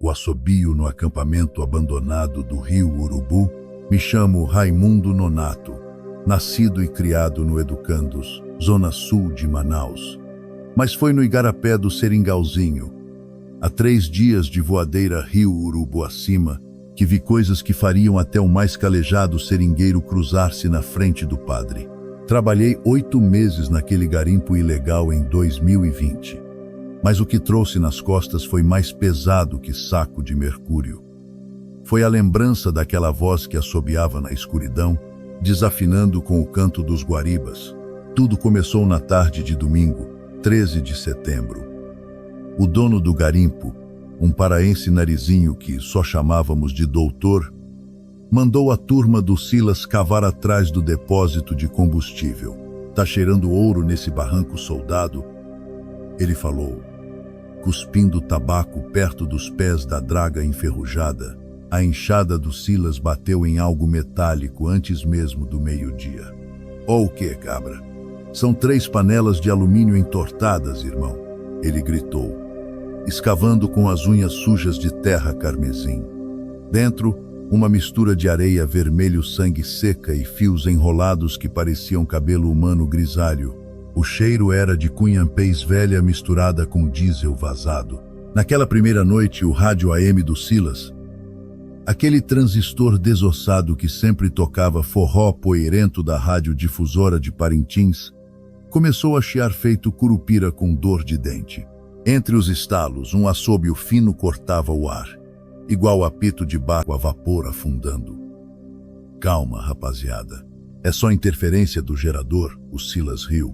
o assobio no acampamento abandonado do Rio Urubu. Me chamo Raimundo Nonato, nascido e criado no Educandos, zona sul de Manaus. Mas foi no igarapé do Seringauzinho, a 3 dias de voadeira Rio Urubu acima, que vi coisas que fariam até o mais calejado seringueiro cruzar-se na frente do padre. Trabalhei 8 meses naquele garimpo ilegal em 2020. Mas o que trouxe nas costas foi mais pesado que saco de mercúrio. Foi a lembrança daquela voz que assobiava na escuridão, desafinando com o canto dos guaribas. Tudo começou na tarde de domingo, 13 de setembro. O dono do garimpo, um paraense narizinho que só chamávamos de doutor, mandou a turma do Silas cavar atrás do depósito de combustível. Tá cheirando ouro nesse barranco, soldado? Ele falou, cuspindo tabaco perto dos pés da draga enferrujada. A enxada do Silas bateu em algo metálico antes mesmo do meio-dia. Oh, o que, cabra? São 3 panelas de alumínio entortadas, irmão, ele gritou, escavando com as unhas sujas de terra carmesim. Dentro, uma mistura de areia vermelho sangue seca e fios enrolados que pareciam cabelo humano grisalho. O cheiro era de cunhampês velha misturada com diesel vazado. Naquela primeira noite, o rádio AM do Silas, aquele transistor desossado que sempre tocava forró poeirento da radiodifusora de Parintins, começou a chiar feito curupira com dor de dente. Entre os estalos, um assobio fino cortava o ar, igual apito de barco a vapor afundando. Calma, rapaziada. É só interferência do gerador, o Silas riu.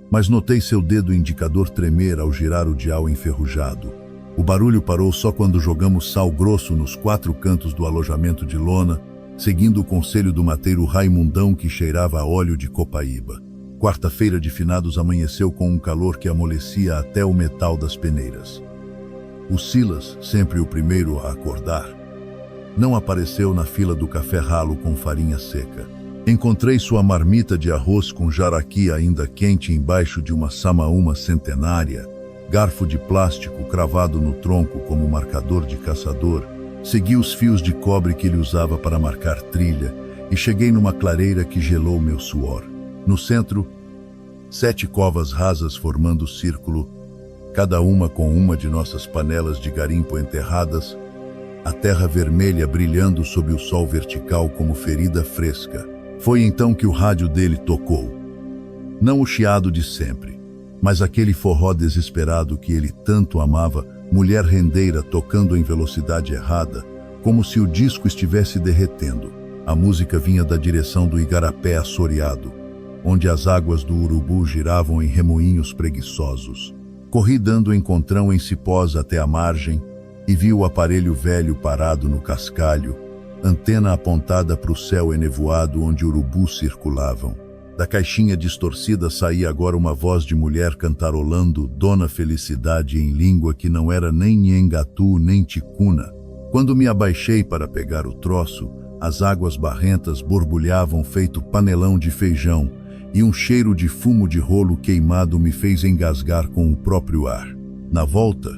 Mas notei seu dedo indicador tremer ao girar o dial enferrujado. O barulho parou só quando jogamos sal grosso nos 4 cantos do alojamento de lona, seguindo o conselho do mateiro Raimundão que cheirava a óleo de copaíba. Quarta-feira de finados amanheceu com um calor que amolecia até o metal das peneiras. O Silas, sempre o primeiro a acordar, não apareceu na fila do café ralo com farinha seca. Encontrei sua marmita de arroz com jaraqui ainda quente embaixo de uma samaúma centenária, garfo de plástico cravado no tronco como marcador de caçador. Segui os fios de cobre que ele usava para marcar trilha e cheguei numa clareira que gelou meu suor. No centro, 7 covas rasas formando círculo, cada uma com uma de nossas panelas de garimpo enterradas, a terra vermelha brilhando sob o sol vertical como ferida fresca. Foi então que o rádio dele tocou. Não o chiado de sempre, mas aquele forró desesperado que ele tanto amava, mulher rendeira tocando em velocidade errada, como se o disco estivesse derretendo. A música vinha da direção do igarapé assoreado, onde as águas do Urubu giravam em remoinhos preguiçosos. Corri dando encontrão em cipós até a margem e vi o aparelho velho parado no cascalho, antena apontada para o céu enevoado onde urubus circulavam. Da caixinha distorcida saía agora uma voz de mulher cantarolando Dona Felicidade em língua que não era nem Nhengatu nem Ticuna. Quando me abaixei para pegar o troço, as águas barrentas borbulhavam feito panelão de feijão e um cheiro de fumo de rolo queimado me fez engasgar com o próprio ar. Na volta,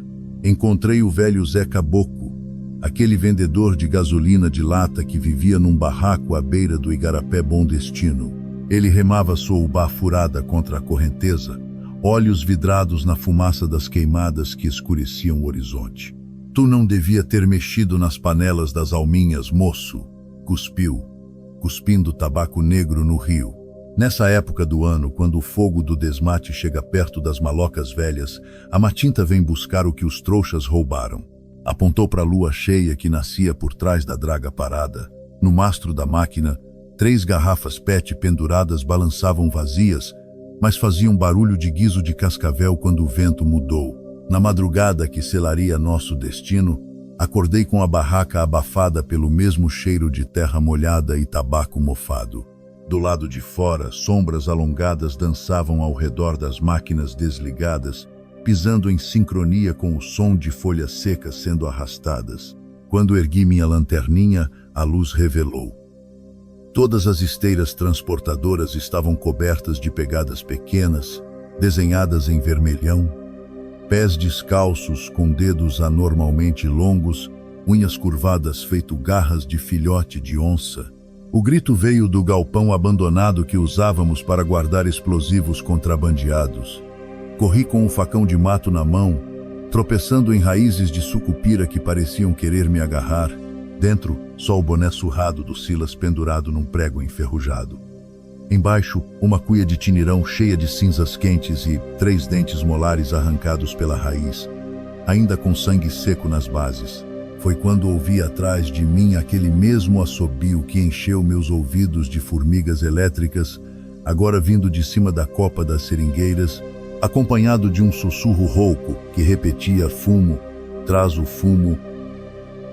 encontrei o velho Zé Caboclo, aquele vendedor de gasolina de lata que vivia num barraco à beira do igarapé Bom Destino. Ele remava sua ubá furada contra a correnteza, olhos vidrados na fumaça das queimadas que escureciam o horizonte. Tu não devia ter mexido nas panelas das alminhas, moço, cuspiu, cuspindo tabaco negro no rio. Nessa época do ano, quando o fogo do desmate chega perto das malocas velhas, a matinta vem buscar o que os trouxas roubaram. Apontou para a lua cheia que nascia por trás da draga parada. No mastro da máquina, 3 garrafas PET penduradas balançavam vazias, mas faziam barulho de guiso de cascavel quando o vento mudou. Na madrugada que selaria nosso destino, acordei com a barraca abafada pelo mesmo cheiro de terra molhada e tabaco mofado. Do lado de fora, sombras alongadas dançavam ao redor das máquinas desligadas, pisando em sincronia com o som de folhas secas sendo arrastadas. Quando ergui minha lanterninha, a luz revelou. Todas as esteiras transportadoras estavam cobertas de pegadas pequenas, desenhadas em vermelhão. pés descalços com dedos anormalmente longos, unhas curvadas feito garras de filhote de onça. O grito veio do galpão abandonado que usávamos para guardar explosivos contrabandeados. Corri com um facão de mato na mão, tropeçando em raízes de sucupira que pareciam querer me agarrar. Dentro, só o boné surrado do Silas pendurado num prego enferrujado. Embaixo, uma cuia de tinirão cheia de cinzas quentes e 3 dentes molares arrancados pela raiz, ainda com sangue seco nas bases. Foi quando ouvi atrás de mim aquele mesmo assobio que encheu meus ouvidos de formigas elétricas, agora vindo de cima da copa das seringueiras, acompanhado de um sussurro rouco que repetia fumo, traz o fumo,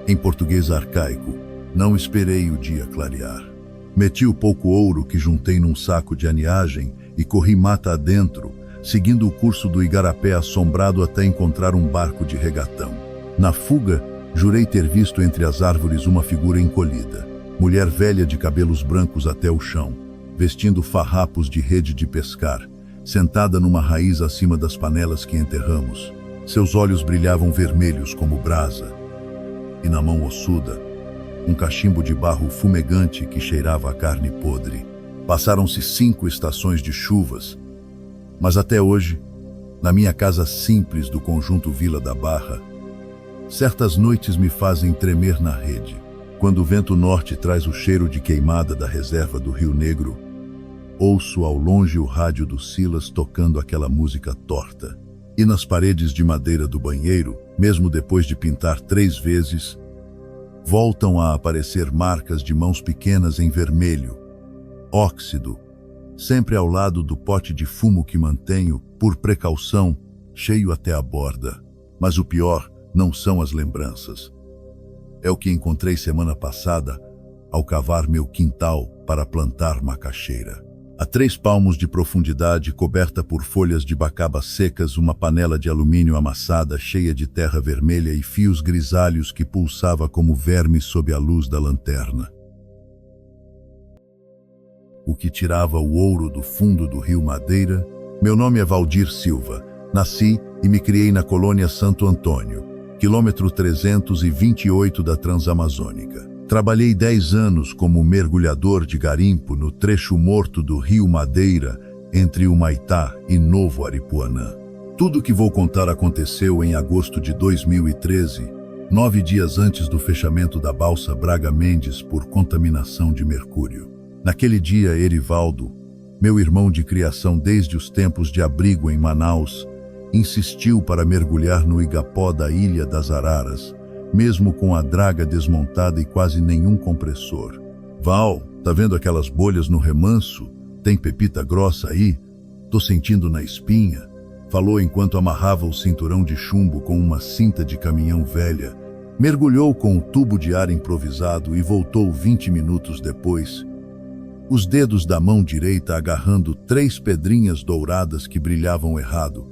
em português arcaico. Não esperei o dia clarear. Meti o pouco ouro que juntei num saco de aniagem e corri mata adentro, seguindo o curso do igarapé assombrado até encontrar um barco de regatão. Na fuga, jurei ter visto entre as árvores uma figura encolhida, mulher velha de cabelos brancos até o chão, vestindo farrapos de rede de pescar, sentada numa raiz acima das panelas que enterramos. Seus olhos brilhavam vermelhos como brasa, e na mão ossuda, um cachimbo de barro fumegante que cheirava a carne podre. Passaram-se 5 estações de chuvas, mas até hoje, na minha casa simples do conjunto Vila da Barra, certas noites me fazem tremer na rede. Quando o vento norte traz o cheiro de queimada da reserva do Rio Negro, ouço ao longe o rádio do Silas tocando aquela música torta. E nas paredes de madeira do banheiro, mesmo depois de pintar 3 vezes, voltam a aparecer marcas de mãos pequenas em vermelho, óxido, sempre ao lado do pote de fumo que mantenho, por precaução, cheio até a borda. Mas o pior não são as lembranças. É o que encontrei semana passada ao cavar meu quintal para plantar macaxeira. A 3 palmos de profundidade, coberta por folhas de bacaba secas, uma panela de alumínio amassada cheia de terra vermelha e fios grisalhos que pulsava como vermes sob a luz da lanterna. O que tirava o ouro do fundo do rio Madeira? Meu nome é Valdir Silva. Nasci e me criei na colônia Santo Antônio, quilômetro 328 da Transamazônica. Trabalhei 10 anos como mergulhador de garimpo no trecho morto do rio Madeira, entre Humaitá e Novo Aripuanã. Tudo o que vou contar aconteceu em agosto de 2013, 9 dias antes do fechamento da balsa Braga Mendes por contaminação de mercúrio. Naquele dia, Erivaldo, meu irmão de criação desde os tempos de abrigo em Manaus, insistiu para mergulhar no igapó da Ilha das Araras, mesmo com a draga desmontada e quase nenhum compressor. Val, tá vendo aquelas bolhas no remanso? Tem pepita grossa aí? Tô sentindo na espinha, falou enquanto amarrava o cinturão de chumbo com uma cinta de caminhão velha. Mergulhou com um tubo de ar improvisado e voltou 20 minutos depois, os dedos da mão direita agarrando 3 pedrinhas douradas que brilhavam errado,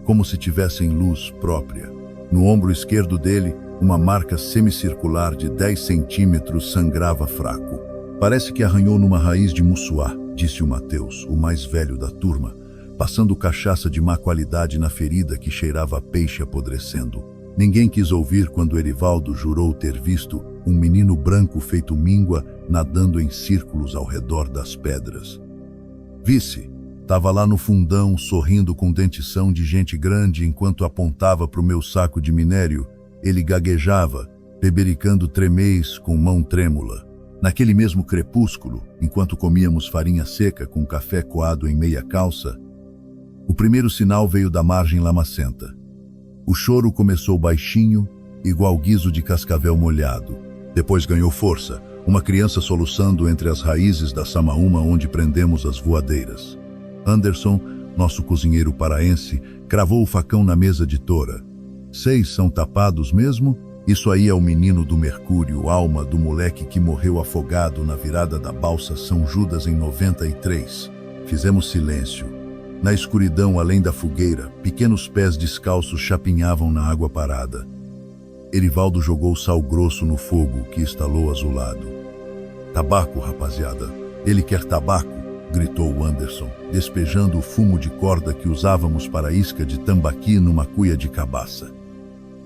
como se tivessem luz própria. No ombro esquerdo dele, uma marca semicircular de 10 centímetros sangrava fraco. Parece que arranhou numa raiz de mussuá, disse o Mateus, o mais velho da turma, passando cachaça de má qualidade na ferida que cheirava a peixe apodrecendo. Ninguém quis ouvir quando Erivaldo jurou ter visto um menino branco feito míngua nadando em círculos ao redor das pedras. Vice, estava lá no fundão, sorrindo com dentição de gente grande enquanto apontava para o meu saco de minério. Ele gaguejava, bebericando tremês com mão trêmula. Naquele mesmo crepúsculo, enquanto comíamos farinha seca com café coado em meia calça, o primeiro sinal veio da margem lamacenta. O choro começou baixinho, igual guizo de cascavel molhado. Depois ganhou força, uma criança soluçando entre as raízes da samaúma onde prendemos as voadeiras. Anderson, nosso cozinheiro paraense, cravou o facão na mesa de tora. 6 são tapados mesmo? Isso aí é o menino do mercúrio, alma do moleque que morreu afogado na virada da balsa São Judas em 93. Fizemos silêncio. Na escuridão além da fogueira, pequenos pés descalços chapinhavam na água parada. Erivaldo jogou sal grosso no fogo que estalou azulado. Tabaco, rapaziada. Ele quer tabaco. gritou Anderson, despejando o fumo de corda que usávamos para isca de tambaqui numa cuia de cabaça.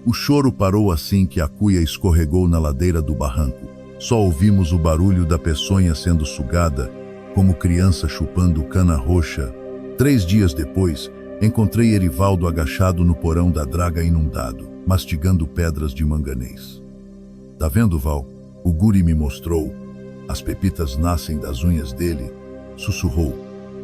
O choro parou assim que a cuia escorregou na ladeira do barranco. Só ouvimos o barulho da peçonha sendo sugada, como criança chupando cana roxa. 3 dias depois, encontrei Erivaldo agachado no porão da draga inundado, mastigando pedras de manganês. Tá vendo, Val? O guri me mostrou. As pepitas nascem das unhas dele, sussurrou,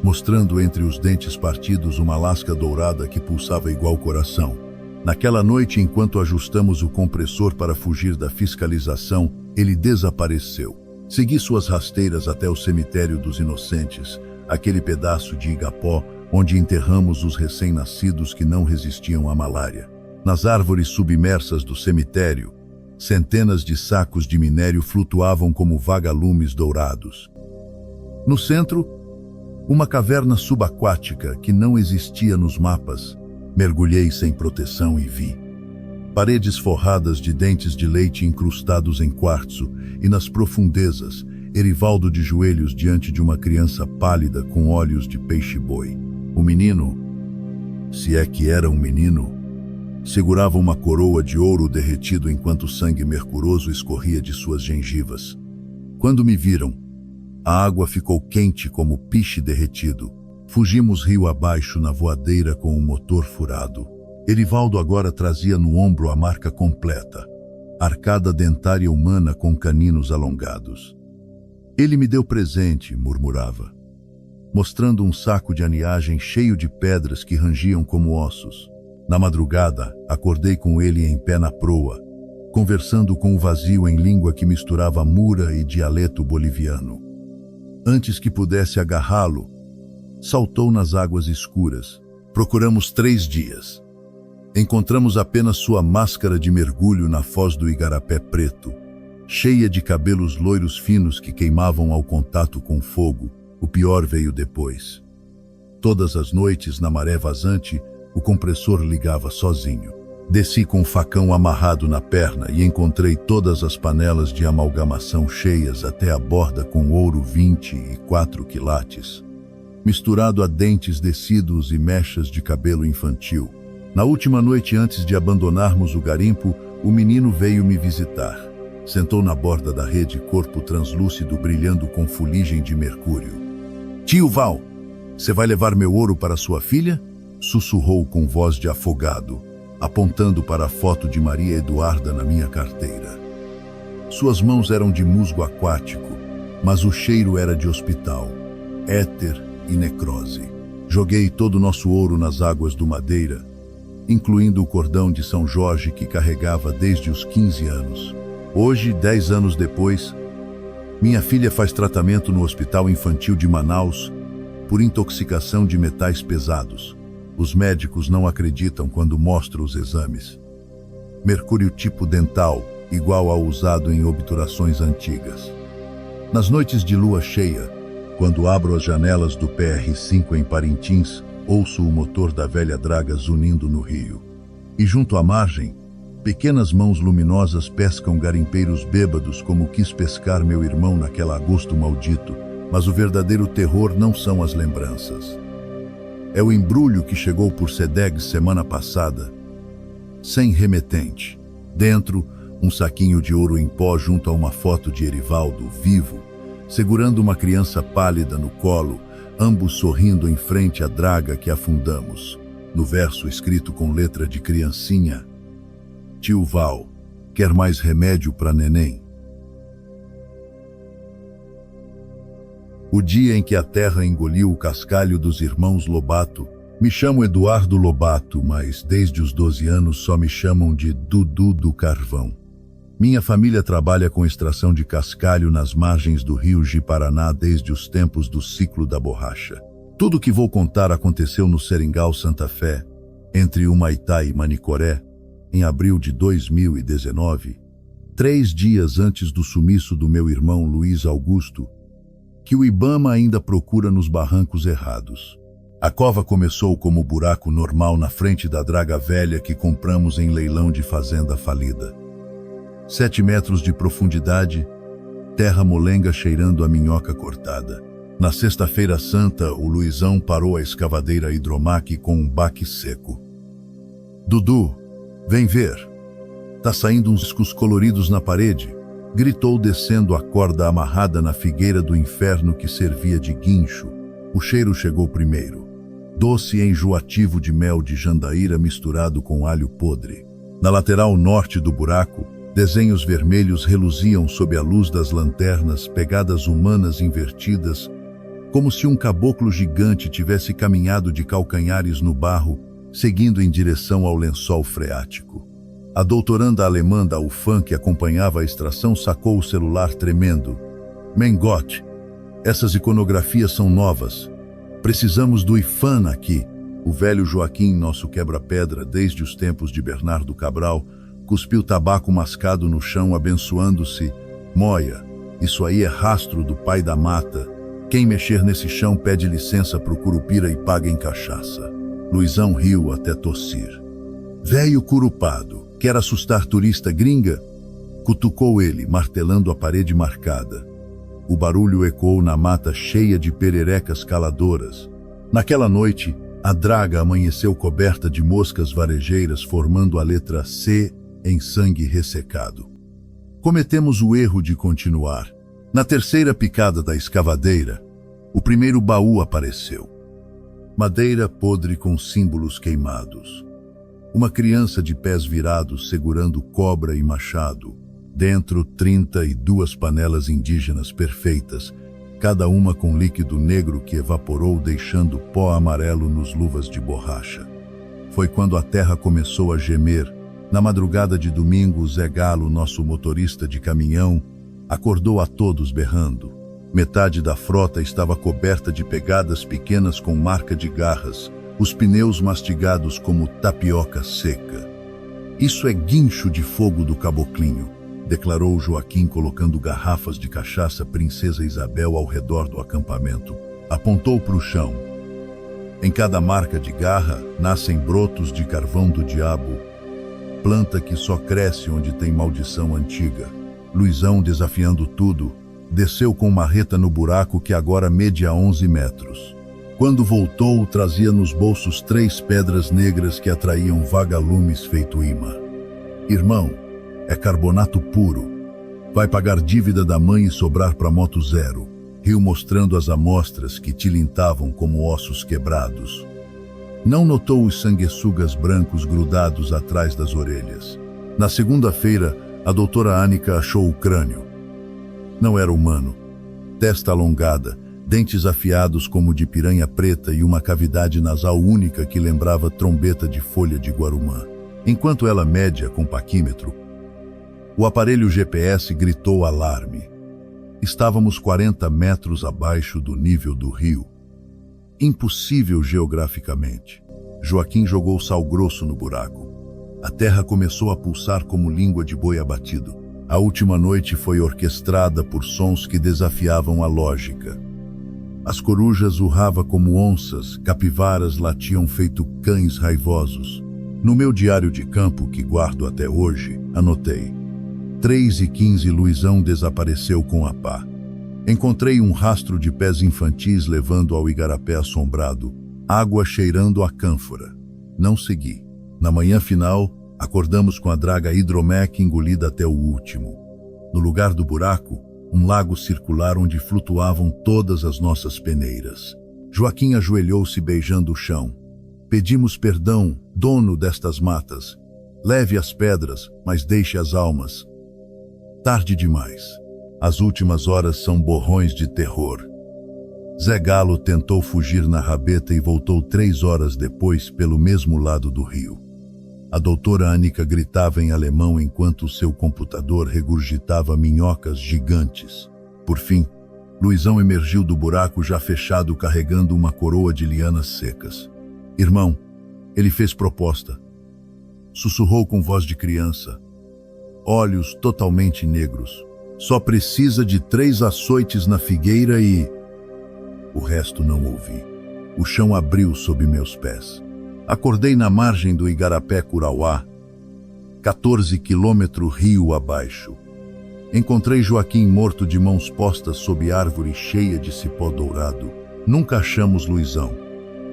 mostrando entre os dentes partidos uma lasca dourada que pulsava igual coração. Naquela noite, enquanto ajustamos o compressor para fugir da fiscalização, ele desapareceu. Segui suas rasteiras até o cemitério dos Inocentes, aquele pedaço de Igapó onde enterramos os recém-nascidos que não resistiam à malária. Nas árvores submersas do cemitério, centenas de sacos de minério flutuavam como vagalumes dourados. No centro, uma caverna subaquática que não existia nos mapas. Mergulhei sem proteção e vi paredes forradas de dentes de leite incrustados em quartzo e nas profundezas, Erivaldo de joelhos diante de uma criança pálida com olhos de peixe-boi. O menino, se é que era um menino, segurava uma coroa de ouro derretido enquanto sangue mercuroso escorria de suas gengivas. Quando me viram, a água ficou quente como piche derretido. Fugimos rio abaixo na voadeira com o motor furado. Erivaldo agora trazia no ombro a marca completa, arcada dentária humana com caninos alongados. Ele me deu presente, murmurava, mostrando um saco de aniagem cheio de pedras que rangiam como ossos. Na madrugada, acordei com ele em pé na proa, conversando com o vazio em língua que misturava mura e dialeto boliviano. Antes que pudesse agarrá-lo, saltou nas águas escuras. Procuramos 3 dias. Encontramos apenas sua máscara de mergulho na foz do Igarapé Preto, cheia de cabelos loiros finos que queimavam ao contato com fogo. O pior veio depois. Todas as noites, na maré vazante, o compressor ligava sozinho. Desci com o facão amarrado na perna e encontrei todas as panelas de amalgamação cheias até a borda com ouro 24 quilates, misturado a dentes descidos e mechas de cabelo infantil. Na última noite antes de abandonarmos o garimpo, o menino veio me visitar. Sentou na borda da rede, corpo translúcido brilhando com fuligem de mercúrio. "Tio Val, você vai levar meu ouro para sua filha?" Sussurrou com voz de afogado, apontando para a foto de Maria Eduarda na minha carteira. Suas mãos eram de musgo aquático, mas o cheiro era de hospital, éter e necrose. Joguei todo o nosso ouro nas águas do Madeira, incluindo o cordão de São Jorge que carregava desde os 15 anos. Hoje, 10 anos depois, minha filha faz tratamento no Hospital Infantil de Manaus por intoxicação de metais pesados. Os médicos não acreditam quando mostro os exames. Mercúrio tipo dental, igual ao usado em obturações antigas. Nas noites de lua cheia, quando abro as janelas do PR-5 em Parintins, ouço o motor da velha draga zunindo no rio. E junto à margem, pequenas mãos luminosas pescam garimpeiros bêbados como quis pescar meu irmão naquele agosto maldito. Mas o verdadeiro terror não são as lembranças. É o embrulho que chegou por Sedegs semana passada, sem remetente. Dentro, um saquinho de ouro em pó junto a uma foto de Erivaldo, vivo, segurando uma criança pálida no colo, ambos sorrindo em frente à draga que afundamos. No verso escrito com letra de criancinha: "Tio Val, quer mais remédio para neném?" O dia em que a terra engoliu o cascalho dos irmãos Lobato. Me chamo Eduardo Lobato, mas desde os 12 anos só me chamam de Dudu do Carvão. Minha família trabalha com extração de cascalho nas margens do rio Ji-Paraná desde os tempos do ciclo da borracha. Tudo o que vou contar aconteceu no Seringal Santa Fé, entre Humaitá e Manicoré, em abril de 2019, 3 dias antes do sumiço do meu irmão Luiz Augusto, que o Ibama ainda procura nos barrancos errados. A cova começou como buraco normal na frente da draga velha que compramos em leilão de fazenda falida. 7 metros de profundidade, terra molenga cheirando a minhoca cortada. Na sexta-feira santa, o Luizão parou a escavadeira Hidromac com um baque seco. Dudu, vem ver. Tá saindo uns riscos coloridos na parede, gritou descendo a corda amarrada na figueira do inferno que servia de guincho. O cheiro chegou primeiro. Doce e enjoativo de mel de jandaíra misturado com alho podre. Na lateral norte do buraco, desenhos vermelhos reluziam sob a luz das lanternas, pegadas humanas invertidas, como se um caboclo gigante tivesse caminhado de calcanhares no barro, seguindo em direção ao lençol freático. A doutoranda alemã da UFAM, que acompanhava a extração, sacou o celular tremendo. Mein Gott, essas iconografias são novas. Precisamos do IFAM aqui. O velho Joaquim, nosso quebra-pedra desde os tempos de Bernardo Cabral, cuspiu tabaco mascado no chão, abençoando-se. Moia, isso aí é rastro do pai da mata. Quem mexer nesse chão pede licença pro Curupira e paga em cachaça. Luizão riu até tossir. Velho curupado, quer assustar turista gringa? Cutucou ele, martelando a parede marcada. O barulho ecoou na mata cheia de pererecas caladoras. Naquela noite, a draga amanheceu coberta de moscas varejeiras, formando a letra C em sangue ressecado. Cometemos o erro de continuar. Na terceira picada da escavadeira, o primeiro baú apareceu. Madeira podre com símbolos queimados. Uma criança de pés virados segurando cobra e machado. Dentro, 32 panelas indígenas perfeitas, cada uma com líquido negro que evaporou, deixando pó amarelo nos luvas de borracha. Foi quando a terra começou a gemer. Na madrugada de domingo, Zé Galo, nosso motorista de caminhão, acordou a todos berrando. Metade da frota estava coberta de pegadas pequenas com marca de garras, os pneus mastigados como tapioca seca. Isso é guincho de fogo do caboclinho, declarou Joaquim, colocando garrafas de cachaça Princesa Isabel ao redor do acampamento. Apontou para o chão. Em cada marca de garra nascem brotos de carvão do diabo, planta que só cresce onde tem maldição antiga. Luizão, desafiando tudo, desceu com marreta no buraco que agora media 11 metros. Quando voltou, trazia nos bolsos 3 pedras negras que atraíam vagalumes feito imã. Irmão, é carbonato puro. Vai pagar dívida da mãe e sobrar para moto zero. Riu, mostrando as amostras que tilintavam como ossos quebrados. Não notou os sanguessugas brancos grudados atrás das orelhas. Na segunda-feira, a doutora Anica achou o crânio. Não era humano. Testa alongada, dentes afiados como de piranha preta e uma cavidade nasal única que lembrava trombeta de folha de guarumã. Enquanto ela media com paquímetro, o aparelho GPS gritou alarme. Estávamos 40 metros abaixo do nível do rio. Impossível geograficamente. Joaquim jogou sal grosso no buraco. A terra começou a pulsar como língua de boi abatido. A última noite foi orquestrada por sons que desafiavam a lógica. As corujas urravam como onças, capivaras latiam feito cães raivosos. No meu diário de campo, que guardo até hoje, anotei: 3h15 Luizão desapareceu com a pá. Encontrei um rastro de pés infantis levando ao igarapé assombrado, água cheirando a cânfora. Não segui. Na manhã final, acordamos com a draga Hidromac engolida até o último. No lugar do buraco, um lago circular onde flutuavam todas as nossas peneiras. Joaquim ajoelhou-se beijando o chão. Pedimos perdão, dono destas matas. Leve as pedras, mas deixe as almas. Tarde demais. As últimas horas são borrões de terror. Zé Galo tentou fugir na rabeta e voltou 3 horas depois pelo mesmo lado do rio. A doutora Anica gritava em alemão enquanto seu computador regurgitava minhocas gigantes. Por fim, Luizão emergiu do buraco já fechado carregando uma coroa de lianas secas. Irmão, ele fez proposta. Sussurrou com voz de criança. Olhos totalmente negros. Só precisa de 3 açoites na figueira e... O resto não ouvi. O chão abriu sob meus pés. Acordei na margem do Igarapé Curauá, 14 quilômetros rio abaixo. Encontrei Joaquim morto de mãos postas sob árvore cheia de cipó dourado. Nunca achamos Luizão,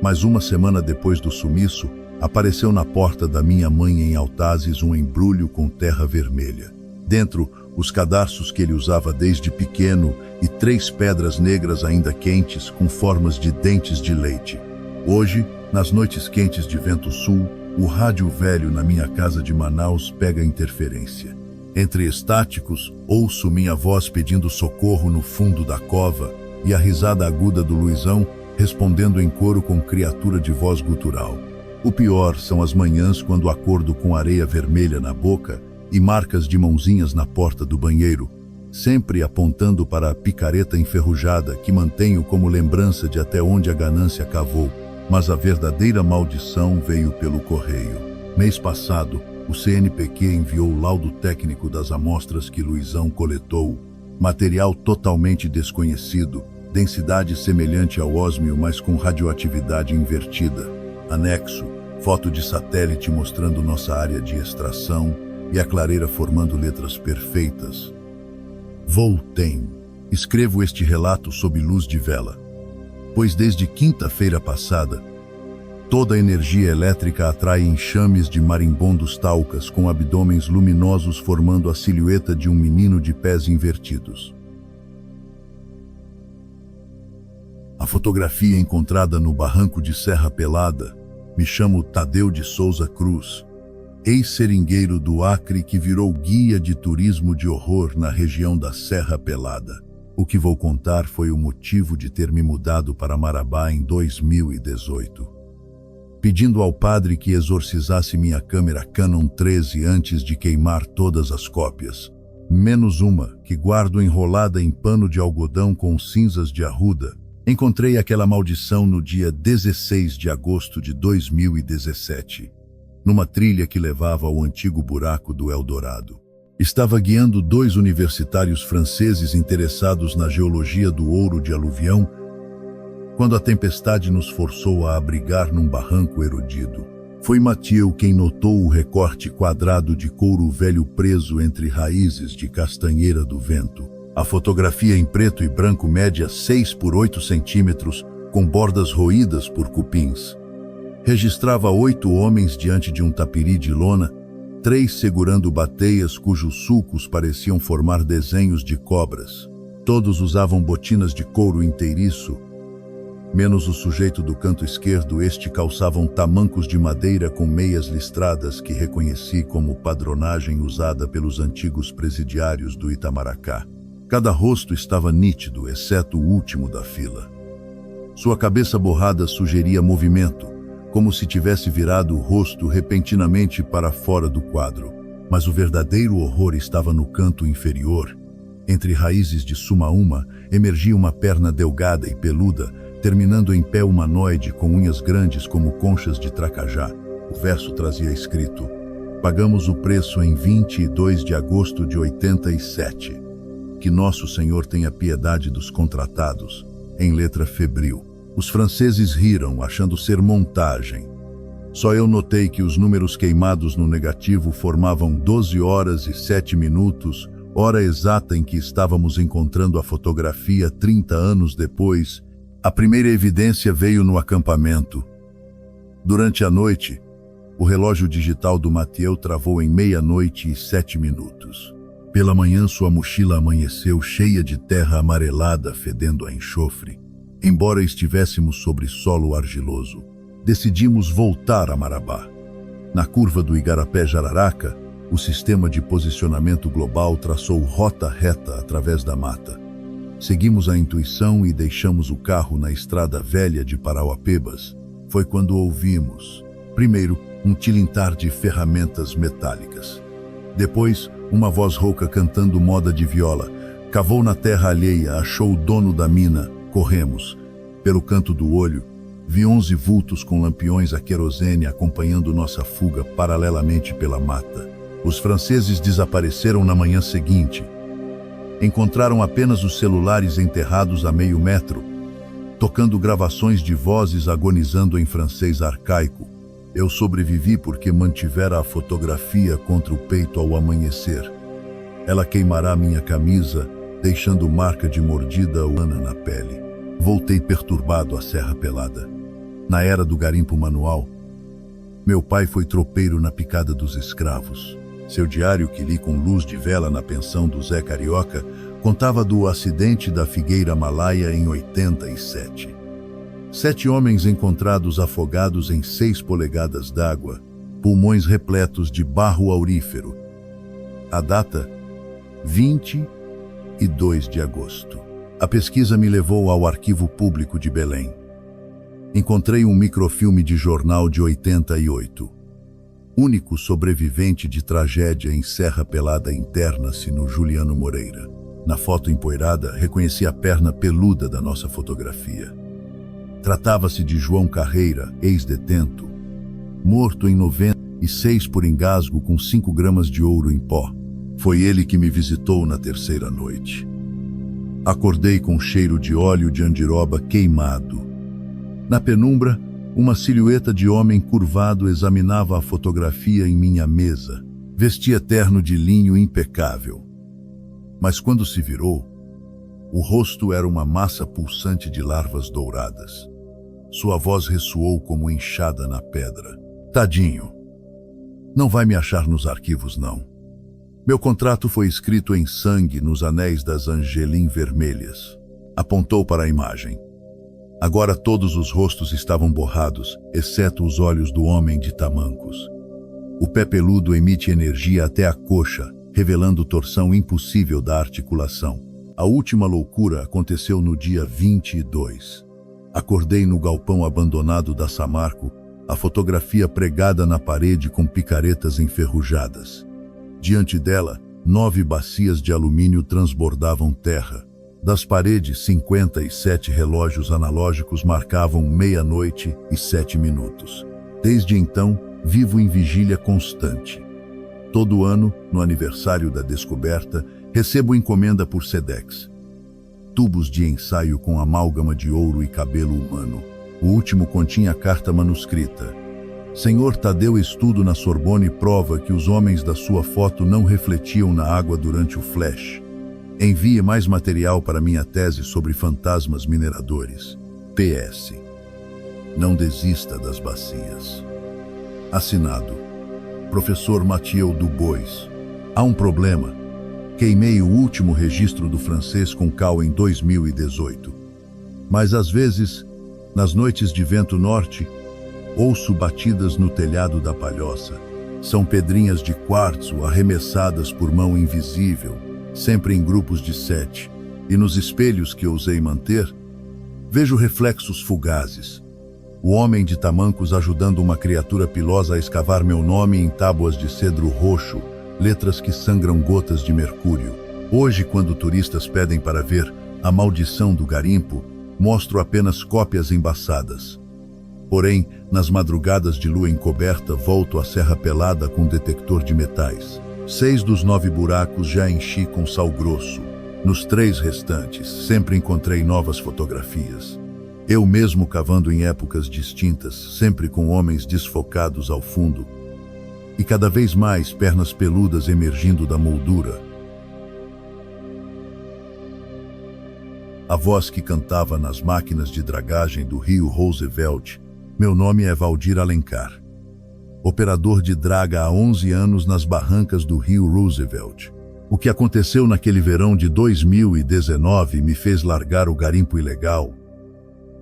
mas uma semana depois do sumiço, apareceu na porta da minha mãe em Altazes um embrulho com terra vermelha. Dentro, os cadarços que ele usava desde pequeno e 3 pedras negras ainda quentes com formas de dentes de leite. Hoje, nas noites quentes de vento sul, o rádio velho na minha casa de Manaus pega interferência. Entre estáticos, ouço minha voz pedindo socorro no fundo da cova e a risada aguda do Luizão respondendo em coro com criatura de voz gutural. O pior são as manhãs quando acordo com areia vermelha na boca e marcas de mãozinhas na porta do banheiro, sempre apontando para a picareta enferrujada que mantenho como lembrança de até onde a ganância cavou, mas a verdadeira maldição veio pelo correio. Mês passado, o CNPq enviou o laudo técnico das amostras que Luizão coletou, material totalmente desconhecido, densidade semelhante ao ósmio, mas com radioatividade invertida. Anexo, foto de satélite mostrando nossa área de extração e a clareira formando letras perfeitas. Voltem. Escrevo este relato sob luz de vela, pois desde quinta-feira passada, toda a energia elétrica atrai enxames de marimbondos taucas com abdômenes luminosos formando a silhueta de um menino de pés invertidos. A fotografia encontrada no barranco de Serra Pelada, me chamo Tadeu de Souza Cruz, ex-seringueiro do Acre que virou guia de turismo de horror na região da Serra Pelada. O que vou contar foi o motivo de ter me mudado para Marabá em 2018. Pedindo ao padre que exorcizasse minha câmera Canon 13 antes de queimar todas as cópias, menos uma que guardo enrolada em pano de algodão com cinzas de arruda. Encontrei aquela maldição no dia 16 de agosto de 2017, numa trilha que levava ao antigo buraco do Eldorado. Estava guiando 2 universitários franceses interessados na geologia do ouro de aluvião, quando a tempestade nos forçou a abrigar num barranco erodido. Foi Mathieu quem notou o recorte quadrado de couro velho preso entre raízes de castanheira do vento. A fotografia em preto e branco média 6 por 8 centímetros, com bordas roídas por cupins. Registrava 8 homens diante de um tapiri de lona, 3 segurando bateias cujos sulcos pareciam formar desenhos de cobras. Todos usavam botinas de couro inteiriço, menos o sujeito do canto esquerdo. Este calçavam tamancos de madeira com meias listradas que reconheci como padronagem usada pelos antigos presidiários do Itamaracá. Cada rosto estava nítido, exceto o último da fila. Sua cabeça borrada sugeria movimento, como se tivesse virado o rosto repentinamente para fora do quadro. Mas o verdadeiro horror estava no canto inferior. Entre raízes de sumaúma, emergia uma perna delgada e peluda, terminando em pé humanoide com unhas grandes como conchas de tracajá. O verso trazia escrito: "Pagamos o preço em 22 de agosto de 87. Que Nosso Senhor tenha piedade dos contratados", em letra febril. Os franceses riram, achando ser montagem. Só eu notei que os números queimados no negativo formavam 12 horas e 7 minutos, hora exata em que estávamos encontrando a fotografia 30 anos depois. A primeira evidência veio no acampamento. Durante a noite, o relógio digital do Mathieu travou em 00h07. Pela manhã, sua mochila amanheceu cheia de terra amarelada fedendo a enxofre. Embora estivéssemos sobre solo argiloso, decidimos voltar a Marabá. Na curva do Igarapé-Jararaca, o sistema de posicionamento global traçou rota reta através da mata. Seguimos a intuição e deixamos o carro na estrada velha de Parauapebas. Foi quando ouvimos, primeiro, um tilintar de ferramentas metálicas. Depois, uma voz rouca cantando moda de viola. Cavou na terra alheia, achou o dono da mina. Corremos. Pelo canto do olho, vi 11 vultos com lampiões a querosene acompanhando nossa fuga paralelamente pela mata. Os franceses desapareceram na manhã seguinte. Encontraram apenas os celulares enterrados a meio metro, tocando gravações de vozes agonizando em francês arcaico. Eu sobrevivi porque mantivera a fotografia contra o peito ao amanhecer. Ela queimará minha camisa, deixando marca de mordida humana na pele. Voltei perturbado à Serra Pelada. Na era do garimpo manual, meu pai foi tropeiro na picada dos escravos. Seu diário, que li com luz de vela na pensão do Zé Carioca, contava do acidente da Figueira Malaia em 87. 7 homens encontrados afogados em 6 polegadas d'água, pulmões repletos de barro aurífero. A data? 22 de agosto. A pesquisa me levou ao Arquivo Público de Belém. Encontrei um microfilme de jornal de 88. Único sobrevivente de tragédia em Serra Pelada interna-se no Juliano Moreira. Na foto empoeirada, reconheci a perna peluda da nossa fotografia. Tratava-se de João Carreira, ex-detento, morto em 96 por engasgo com 5 gramas de ouro em pó. Foi ele que me visitou na 3ª noite. Acordei com cheiro de óleo de andiroba queimado. Na penumbra, uma silhueta de homem curvado examinava a fotografia em minha mesa. Vestia terno de linho impecável. Mas quando se virou, o rosto era uma massa pulsante de larvas douradas. Sua voz ressoou como enxada na pedra. Tadinho, não vai me achar nos arquivos, não. Meu contrato foi escrito em sangue nos anéis das Angelim vermelhas. Apontou para a imagem. Agora todos os rostos estavam borrados, exceto os olhos do homem de tamancos. O pé peludo emite energia até a coxa, revelando torção impossível da articulação. A última loucura aconteceu no dia 22. Acordei no galpão abandonado da Samarco, a fotografia pregada na parede com picaretas enferrujadas. Diante dela, 9 bacias de alumínio transbordavam terra. Das paredes, 57 relógios analógicos marcavam 00:07. Desde então, vivo em vigília constante. Todo ano, no aniversário da descoberta, recebo encomenda por Sedex. Tubos de ensaio com amálgama de ouro e cabelo humano. O último continha carta manuscrita. Senhor Tadeu, estudo na Sorbonne prova que os homens da sua foto não refletiam na água durante o flash. Envie mais material para minha tese sobre fantasmas mineradores. PS. Não desista das bacias. Assinado. Professor Mathieu Dubois. Há um problema. Queimei o último registro do francês com cal em 2018. Mas às vezes, nas noites de vento norte, ouço batidas no telhado da palhoça. São pedrinhas de quartzo arremessadas por mão invisível, sempre em grupos de 7. E nos espelhos que ousei manter, vejo reflexos fugazes. O homem de tamancos ajudando uma criatura pilosa a escavar meu nome em tábuas de cedro roxo, letras que sangram gotas de mercúrio. Hoje, quando turistas pedem para ver A Maldição do Garimpo, mostro apenas cópias embaçadas. Porém, nas madrugadas de lua encoberta, volto à Serra Pelada com detector de metais. 6 dos 9 buracos já enchi com sal grosso. Nos 3 restantes, sempre encontrei novas fotografias. Eu mesmo cavando em épocas distintas, sempre com homens desfocados ao fundo. E cada vez mais pernas peludas emergindo da moldura. A voz que cantava nas máquinas de dragagem do rio Roosevelt. Meu nome é Valdir Alencar. Operador de draga há 11 anos nas barrancas do rio Roosevelt. O que aconteceu naquele verão de 2019 me fez largar o garimpo ilegal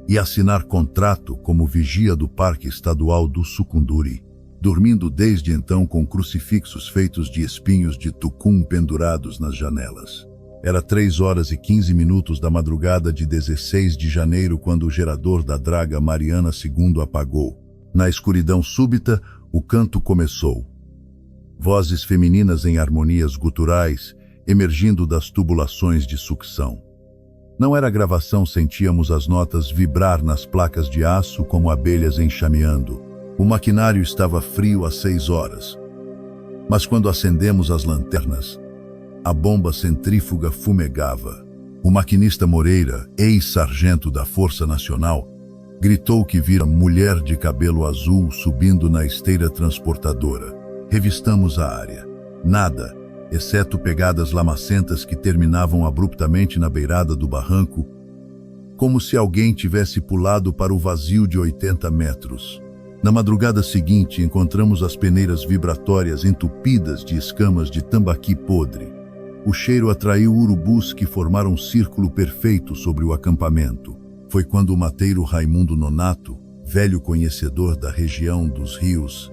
e assinar contrato como vigia do Parque Estadual do Sucunduri, dormindo desde então com crucifixos feitos de espinhos de tucum pendurados nas janelas. Era 3h15 da madrugada de 16 de janeiro quando o gerador da draga Mariana II apagou. Na escuridão súbita, o canto começou. Vozes femininas em harmonias guturais, emergindo das tubulações de sucção. Não era gravação, sentíamos as notas vibrar nas placas de aço como abelhas enxameando. O maquinário estava frio às 6 horas. Mas quando acendemos as lanternas, a bomba centrífuga fumegava. O maquinista Moreira, ex-sargento da Força Nacional, gritou que vira mulher de cabelo azul subindo na esteira transportadora. Revistamos a área. Nada. exceto pegadas lamacentas que terminavam abruptamente na beirada do barranco, como se alguém tivesse pulado para o vazio de 80 metros. Na madrugada seguinte, encontramos as peneiras vibratórias entupidas de escamas de tambaqui podre. O cheiro atraiu urubus que formaram um círculo perfeito sobre o acampamento. Foi quando o mateiro Raimundo Nonato, velho conhecedor da região dos rios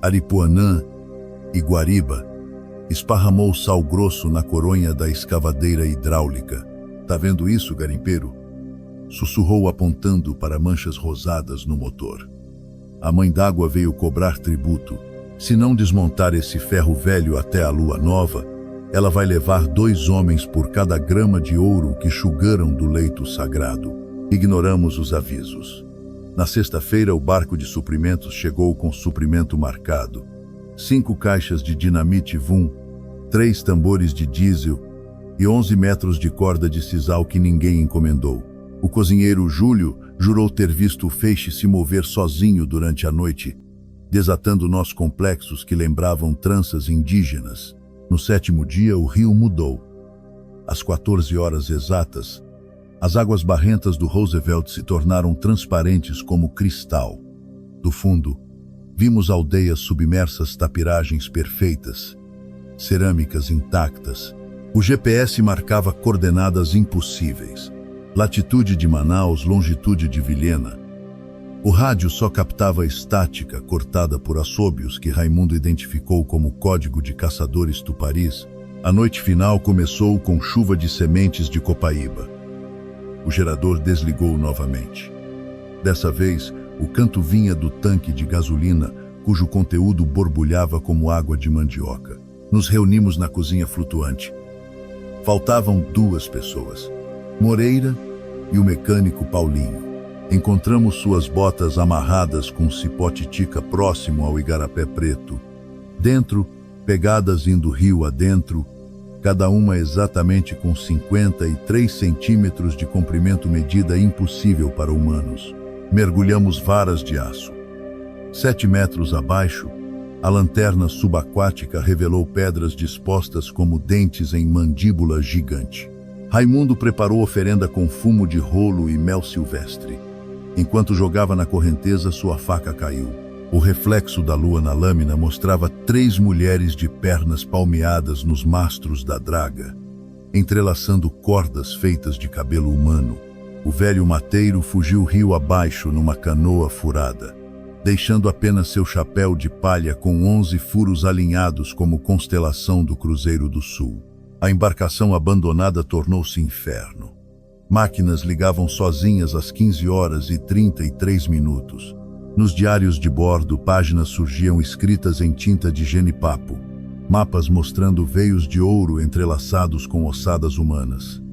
Aripuanã e Guariba, esparramou sal grosso na coronha da escavadeira hidráulica. "Tá vendo isso, garimpeiro?" sussurrou apontando para manchas rosadas no motor. "A mãe d'água veio cobrar tributo. Se não desmontar esse ferro velho até a lua nova, ela vai levar 2 homens por cada grama de ouro que chugaram do leito sagrado." Ignoramos os avisos. Na sexta-feira, o barco de suprimentos chegou com suprimento marcado: 5 caixas de dinamite VUM, 3 tambores de diesel e 11 metros de corda de sisal que ninguém encomendou. O cozinheiro Júlio jurou ter visto o feixe se mover sozinho durante a noite, desatando nós complexos que lembravam tranças indígenas. No 7º dia, o rio mudou. Às 14 horas exatas, as águas barrentas do Roosevelt se tornaram transparentes como cristal. Do fundo, vimos aldeias submersas, tapiragens perfeitas, cerâmicas intactas. O GPS marcava coordenadas impossíveis: latitude de Manaus, longitude de Vilhena. O rádio só captava a estática cortada por assobios que Raimundo identificou como código de caçadores tuparis. A noite final começou com chuva de sementes de copaíba. O gerador desligou novamente. Dessa vez, o canto vinha do tanque de gasolina, cujo conteúdo borbulhava como água de mandioca. Nos reunimos na cozinha flutuante. Faltavam 2 pessoas: Moreira e o mecânico Paulinho. Encontramos suas botas amarradas com um cipó titica próximo ao igarapé preto. Dentro, pegadas indo rio adentro, cada uma exatamente com 53 centímetros de comprimento, medida impossível para humanos. Mergulhamos varas de aço. 7 metros abaixo, a lanterna subaquática revelou pedras dispostas como dentes em mandíbula gigante. Raimundo preparou oferenda com fumo de rolo e mel silvestre. Enquanto jogava na correnteza, sua faca caiu. O reflexo da lua na lâmina mostrava 3 mulheres de pernas palmeadas nos mastros da draga, entrelaçando cordas feitas de cabelo humano. O velho mateiro fugiu rio abaixo numa canoa furada, deixando apenas seu chapéu de palha com 11 furos alinhados como constelação do Cruzeiro do Sul. A embarcação abandonada tornou-se inferno. Máquinas ligavam sozinhas às 15 horas e 33 minutos. Nos diários de bordo, páginas surgiam escritas em tinta de genipapo, mapas mostrando veios de ouro entrelaçados com ossadas humanas.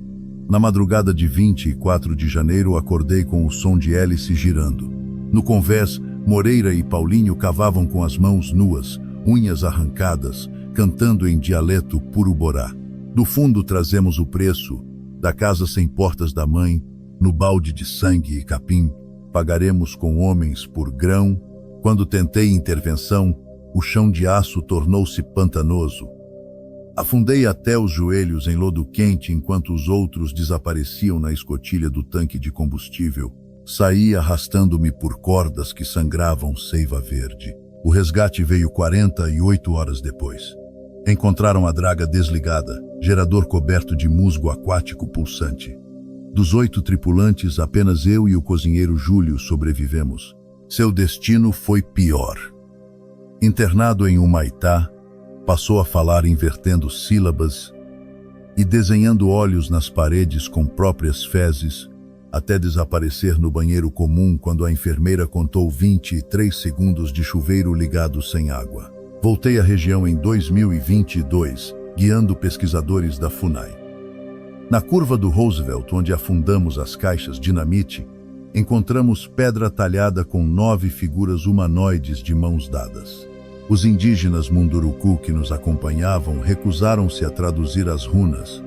Na madrugada de 24 de janeiro, acordei com o som de hélice girando. No convés, Moreira e Paulinho cavavam com as mãos nuas, unhas arrancadas, cantando em dialeto puro-borá. Do fundo trazemos o preço da casa sem portas da mãe, no balde de sangue e capim. Pagaremos com homens por grão. Quando tentei intervenção, o chão de aço tornou-se pantanoso. Afundei até os joelhos em lodo quente enquanto os outros desapareciam na escotilha do tanque de combustível. Saí arrastando-me por cordas que sangravam seiva verde. O resgate veio 48 horas depois. Encontraram a draga desligada, gerador coberto de musgo aquático pulsante. Dos 8 tripulantes, apenas eu e o cozinheiro Júlio sobrevivemos. Seu destino foi pior. Internado em Humaitá, passou a falar invertendo sílabas e desenhando olhos nas paredes com próprias fezes, até desaparecer no banheiro comum quando a enfermeira contou 23 segundos de chuveiro ligado sem água. Voltei à região em 2022, guiando pesquisadores da FUNAI. Na curva do Roosevelt, onde afundamos as caixas dinamite, encontramos pedra talhada com 9 figuras humanoides de mãos dadas. Os indígenas Munduruku que nos acompanhavam recusaram-se a traduzir as runas,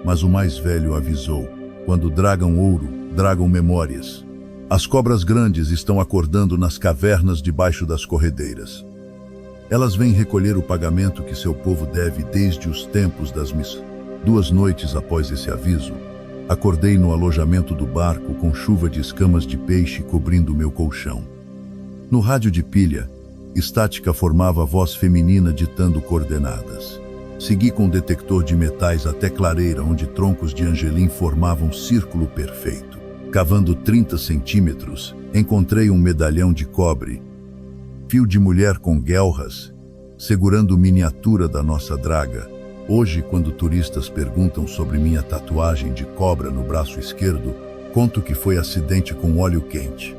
mas o mais velho avisou: quando dragam ouro, dragam memórias. As cobras grandes estão acordando nas cavernas debaixo das corredeiras. Elas vêm recolher o pagamento que seu povo deve desde os tempos das missões. 2 noites após esse aviso, acordei no alojamento do barco com chuva de escamas de peixe cobrindo meu colchão. No rádio de pilha, estática formava a voz feminina ditando coordenadas. Segui com o detector de metais até clareira, onde troncos de angelim formavam um círculo perfeito. Cavando 30 centímetros, encontrei um medalhão de cobre, fio de mulher com guelras, segurando miniatura da nossa draga. Hoje, quando turistas perguntam sobre minha tatuagem de cobra no braço esquerdo, conto que foi acidente com óleo quente.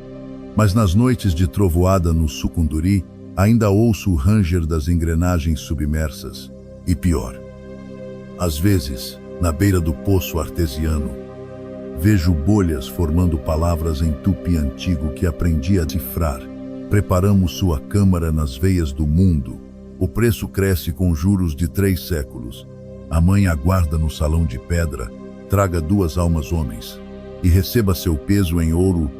Mas nas noites de trovoada no Sucunduri, ainda ouço o ranger das engrenagens submersas. E pior, às vezes, na beira do poço artesiano, vejo bolhas formando palavras em tupi antigo que aprendi a cifrar. Preparamos sua câmara nas veias do mundo. O preço cresce com juros de 3 séculos. A mãe aguarda no salão de pedra. Traga 2 almas homens e receba seu peso em ouro.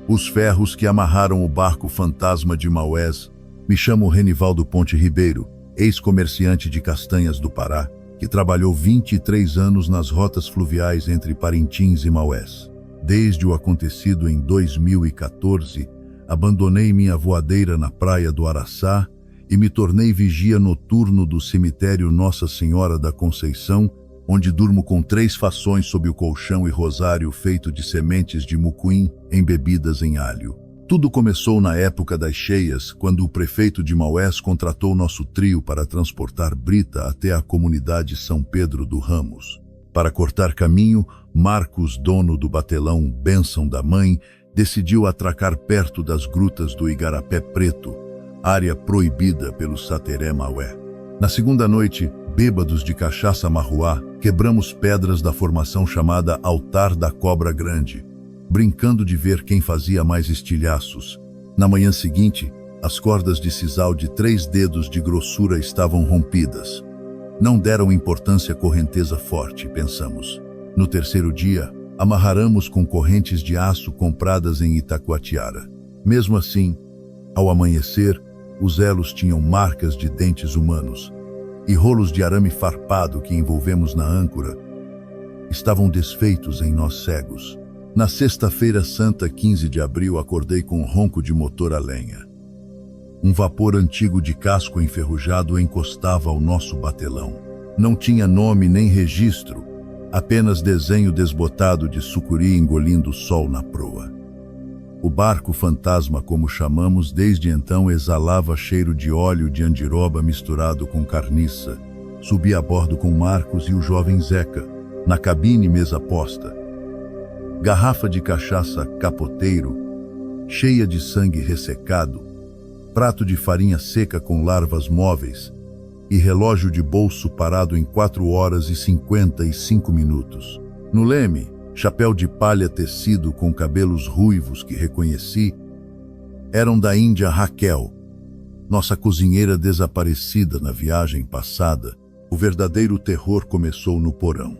Os ferros que amarraram o barco fantasma de Maués. Me chamo Renivaldo Ponte Ribeiro, ex-comerciante de castanhas do Pará, que trabalhou 23 anos nas rotas fluviais entre Parintins e Maués. Desde o acontecido em 2014, abandonei minha voadeira na praia do Araçá e me tornei vigia noturno do cemitério Nossa Senhora da Conceição, onde durmo com 3 fações sob o colchão e rosário feito de sementes de mucuim embebidas em alho. Tudo começou na época das cheias, quando o prefeito de Maués contratou nosso trio para transportar brita até a comunidade São Pedro do Ramos. Para cortar caminho, Marcos, dono do batelão Bênção da Mãe, decidiu atracar perto das grutas do Igarapé Preto, área proibida pelo Sateré Maué. Na segunda noite, bêbados de cachaça marruá, quebramos pedras da formação chamada Altar da Cobra Grande, brincando de ver quem fazia mais estilhaços. Na manhã seguinte, as cordas de sisal de 3 dedos de grossura estavam rompidas. Não deram importância à correnteza forte, pensamos. No terceiro dia, amarramos com correntes de aço compradas em Itacoatiara. Mesmo assim, ao amanhecer, os elos tinham marcas de dentes humanos e rolos de arame farpado que envolvemos na âncora estavam desfeitos em nós cegos. Na sexta-feira santa, 15 de abril, acordei com um ronco de motor a lenha. Um vapor antigo de casco enferrujado encostava ao nosso batelão. Não tinha nome nem registro, apenas desenho desbotado de sucuri engolindo o sol na proa. O barco fantasma, como chamamos desde então, exalava cheiro de óleo de andiroba misturado com carniça. Subi a bordo com Marcos e o jovem Zeca. Na cabine, mesa posta. Garrafa de cachaça capoteiro, cheia de sangue ressecado, prato de farinha seca com larvas móveis e relógio de bolso parado em 4 horas e 55 minutos. No leme, chapéu de palha tecido com cabelos ruivos que reconheci, eram da Índia Raquel, nossa cozinheira desaparecida na viagem passada. O verdadeiro terror começou no porão.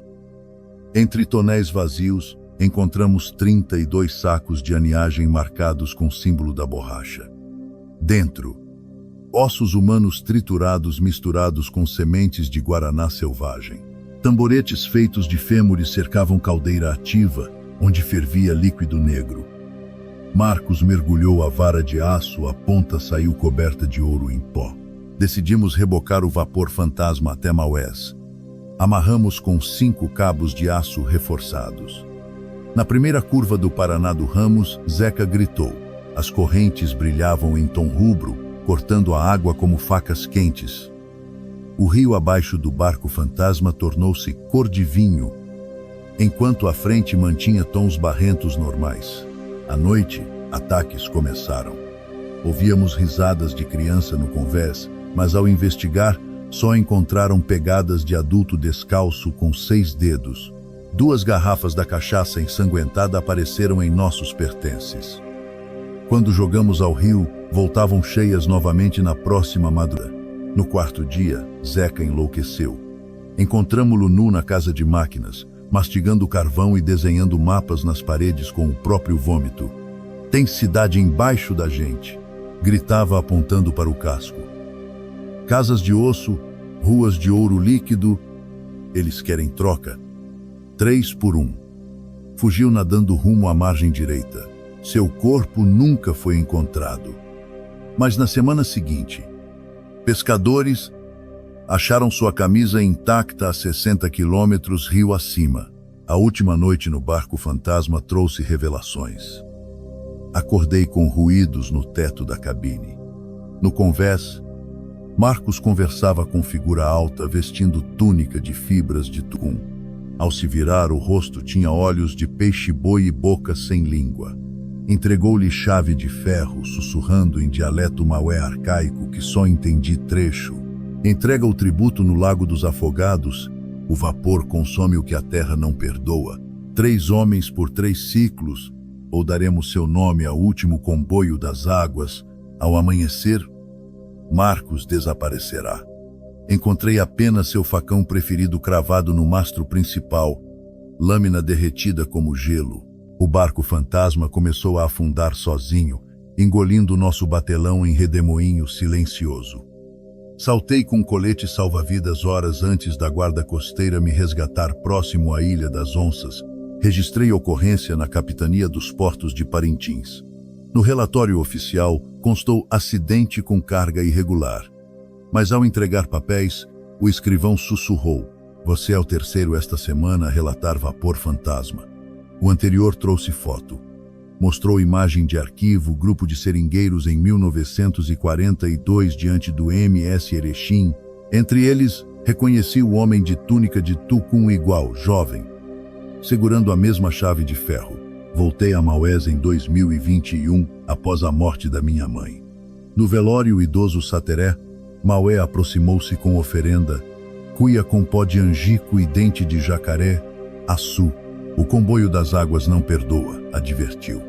Entre tonéis vazios, encontramos 32 sacos de aniagem marcados com símbolo da borracha. Dentro, ossos humanos triturados misturados com sementes de guaraná selvagem. Tamboretes feitos de fêmures cercavam caldeira ativa, onde fervia líquido negro. Marcos mergulhou a vara de aço, a ponta saiu coberta de ouro em pó. Decidimos rebocar o vapor fantasma até Maués. Amarramos com 5 cabos de aço reforçados. Na primeira curva do Paraná do Ramos, Zeca gritou. As correntes brilhavam em tom rubro, cortando a água como facas quentes. O rio abaixo do barco fantasma tornou-se cor de vinho, enquanto a frente mantinha tons barrentos normais. À noite, ataques começaram. Ouvíamos risadas de criança no convés, mas ao investigar, só encontraram pegadas de adulto descalço com 6 dedos. 2 garrafas da cachaça ensanguentada apareceram em nossos pertences. Quando jogamos ao rio, voltavam cheias novamente na próxima madrugada. No 4º dia, Zeca enlouqueceu. Encontramo-lo nu na casa de máquinas, mastigando carvão e desenhando mapas nas paredes com o próprio vômito. Tem cidade embaixo da gente. gritava apontando para o casco. Casas de osso, ruas de ouro líquido, eles querem troca. 3 por 1. Fugiu nadando rumo à margem direita. Seu corpo nunca foi encontrado. Mas na semana seguinte, pescadores acharam sua camisa intacta a 60 quilômetros rio acima. A última noite no barco fantasma trouxe revelações. Acordei com ruídos no teto da cabine. No convés, Marcos conversava com figura alta vestindo túnica de fibras de tucum. Ao se virar, o rosto tinha olhos de peixe-boi e boca sem língua. Entregou-lhe chave de ferro, sussurrando em dialeto maué arcaico que só entendi trecho. Entrega o tributo no Lago dos Afogados. O vapor consome o que a terra não perdoa. 3 homens por 3 ciclos, ou daremos seu nome ao último comboio das águas. Ao amanhecer, Marcos desaparecerá. Encontrei apenas seu facão preferido cravado no mastro principal, lâmina derretida como gelo. O barco fantasma começou a afundar sozinho, engolindo nosso batelão em redemoinho silencioso. Saltei com colete salva-vidas horas antes da guarda costeira me resgatar próximo à Ilha das Onças. Registrei ocorrência na Capitania dos Portos de Parintins. No relatório oficial, constou acidente com carga irregular. Mas ao entregar papéis, o escrivão sussurrou: "Você é o terceiro esta semana a relatar vapor fantasma." O anterior trouxe foto. Mostrou imagem de arquivo, grupo de seringueiros em 1942 diante do MS Erechim. Entre eles, reconheci o homem de túnica de tucum igual, jovem, segurando a mesma chave de ferro. Voltei a Maués em 2021, após a morte da minha mãe. No velório, o idoso Sateré, Maué aproximou-se com oferenda, cuia com pó de angico e dente de jacaré, açu. O comboio das águas não perdoa, advertiu.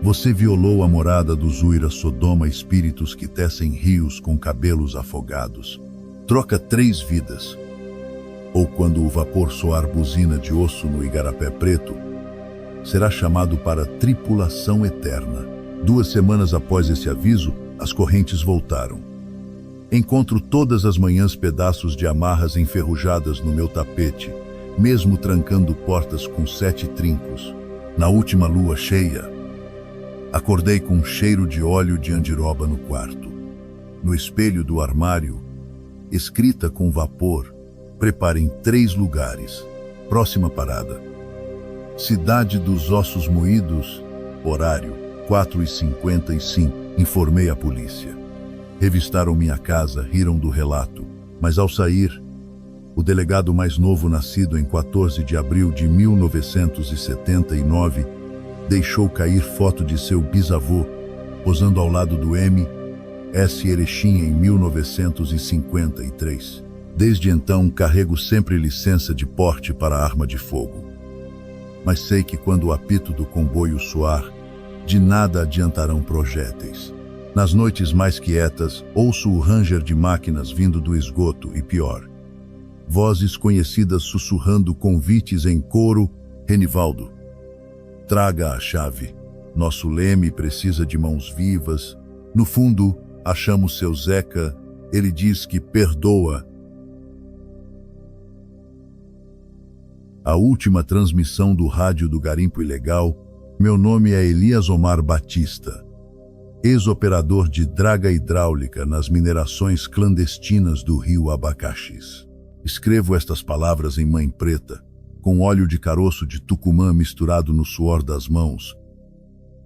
Você violou a morada dos Uira Sodoma, espíritos que tecem rios com cabelos afogados. Troca 3 vidas. Ou quando o vapor soar buzina de osso no Igarapé Preto, será chamado para tripulação eterna. 2 semanas após esse aviso, as correntes voltaram. Encontro todas as manhãs pedaços de amarras enferrujadas no meu tapete, mesmo trancando portas com 7 trincos. Na última lua cheia, acordei com um cheiro de óleo de andiroba no quarto. No espelho do armário, escrita com vapor: "Preparem 3 lugares. Próxima parada: Cidade dos Ossos Moídos, horário 4h55. Informei a polícia. Revistaram minha casa, riram do relato, mas ao sair, o delegado mais novo, nascido em 14 de abril de 1979, deixou cair foto de seu bisavô, posando ao lado do MS Erechim em 1953. Desde então, carrego sempre licença de porte para arma de fogo. Mas sei que quando o apito do comboio soar, de nada adiantarão projéteis. Nas noites mais quietas, ouço o ranger de máquinas vindo do esgoto e pior. Vozes conhecidas sussurrando convites em coro: "Renivaldo, traga a chave. Nosso leme precisa de mãos vivas." No fundo, achamos seu Zeca. Ele diz que perdoa. A última transmissão do rádio do Garimpo Ilegal. Meu nome é Elias Omar Batista, ex-operador de draga hidráulica nas minerações clandestinas do rio Abacaxis. Escrevo estas palavras em mãe preta, com óleo de caroço de Tucumã misturado no suor das mãos,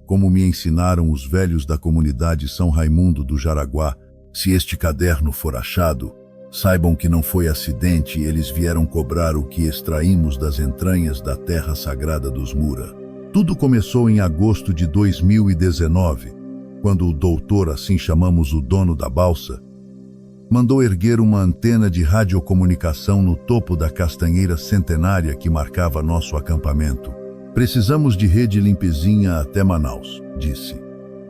como me ensinaram os velhos da comunidade São Raimundo do Jaraguá. Se este caderno for achado, saibam que não foi acidente e eles vieram cobrar o que extraímos das entranhas da terra sagrada dos Mura. Tudo começou em agosto de 2019, quando o doutor, assim chamamos o dono da balsa, mandou erguer uma antena de radiocomunicação no topo da castanheira centenária que marcava nosso acampamento. "Precisamos de rede limpezinha até Manaus", disse,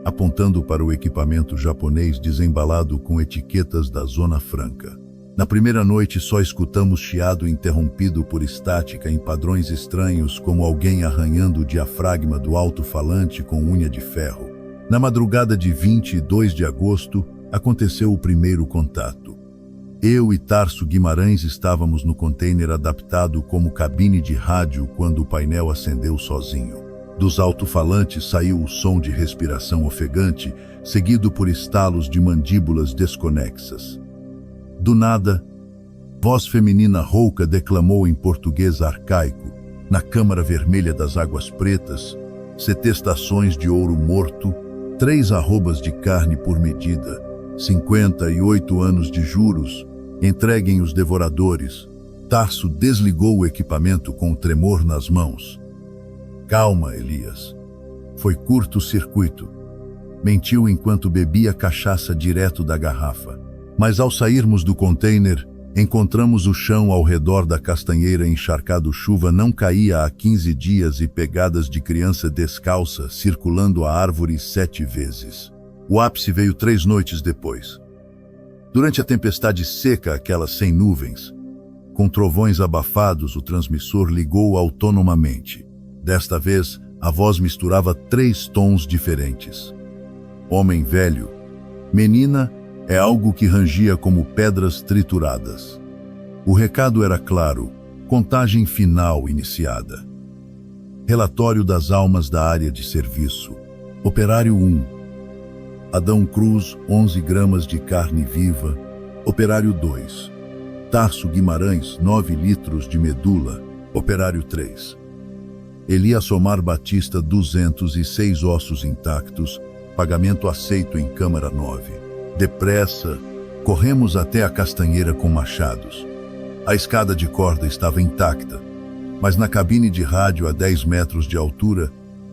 apontando para o equipamento japonês desembalado com etiquetas da Zona Franca. Na primeira noite só escutamos chiado interrompido por estática em padrões estranhos, como alguém arranhando o diafragma do alto-falante com unha de ferro. Na madrugada de 22 de agosto, aconteceu o primeiro contato. Eu e Tarso Guimarães estávamos no container adaptado como cabine de rádio quando o painel acendeu sozinho. Dos alto-falantes saiu o som de respiração ofegante, seguido por estalos de mandíbulas desconexas. Do nada, voz feminina rouca declamou em português arcaico, na câmara vermelha das águas pretas, 7 estações de ouro morto, 3 arrobas de carne por medida, 58 anos de juros, entreguem os devoradores. Tarso desligou o equipamento com o tremor nas mãos. Calma, Elias. Foi curto-circuito. Mentiu enquanto bebia cachaça direto da garrafa. Mas ao sairmos do container, encontramos o chão ao redor da castanheira encharcado. Chuva não caía há 15 dias e pegadas de criança descalça circulando a árvore 7 vezes. O ápice veio 3 noites depois. Durante a tempestade seca, aquela sem nuvens, com trovões abafados, o transmissor ligou autonomamente. Desta vez, a voz misturava 3 tons diferentes. Homem velho. Menina é algo que rangia como pedras trituradas. O recado era claro: contagem final iniciada. Relatório das almas da área de serviço. Operário 1. Adão Cruz, 11 gramas de carne viva. Operário 2. Tarso Guimarães, 9 litros de medula. Operário 3. Elias Omar Batista, 206 ossos intactos. Pagamento aceito em câmara 9. Depressa, corremos até a castanheira com machados. A escada de corda estava intacta, mas na cabine de rádio a 10 metros de altura,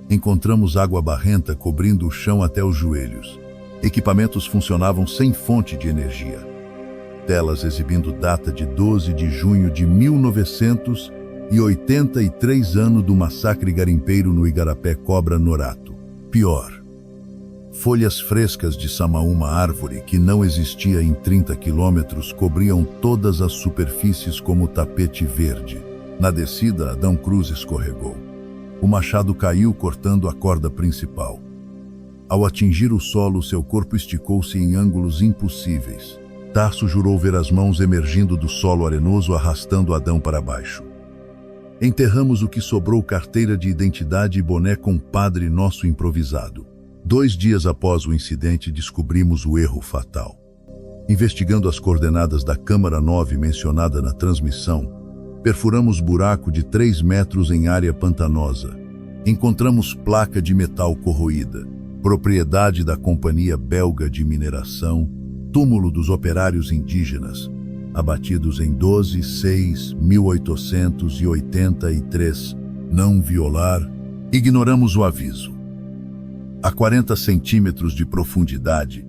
encontramos água barrenta cobrindo o chão até os joelhos. Equipamentos funcionavam sem fonte de energia. Telas exibindo data de 12 de junho de 1983, ano do massacre garimpeiro no Igarapé Cobra Norato. Pior. Folhas frescas de samaúma, árvore que não existia em 30 quilômetros, cobriam todas as superfícies como tapete verde. Na descida, Adão Cruz escorregou. O machado caiu cortando a corda principal. Ao atingir o solo, seu corpo esticou-se em ângulos impossíveis. Tarso jurou ver as mãos emergindo do solo arenoso, arrastando Adão para baixo. Enterramos o que sobrou: carteira de identidade e boné com Padre Nosso improvisado. 2 dias após o incidente, descobrimos o erro fatal. Investigando as coordenadas da câmara 9 mencionada na transmissão, perfuramos buraco de 3 metros em área pantanosa. Encontramos placa de metal corroída, propriedade da Companhia Belga de Mineração, túmulo dos operários indígenas, abatidos em 12/6/1883, não violar. Ignoramos o aviso. A 40 centímetros de profundidade,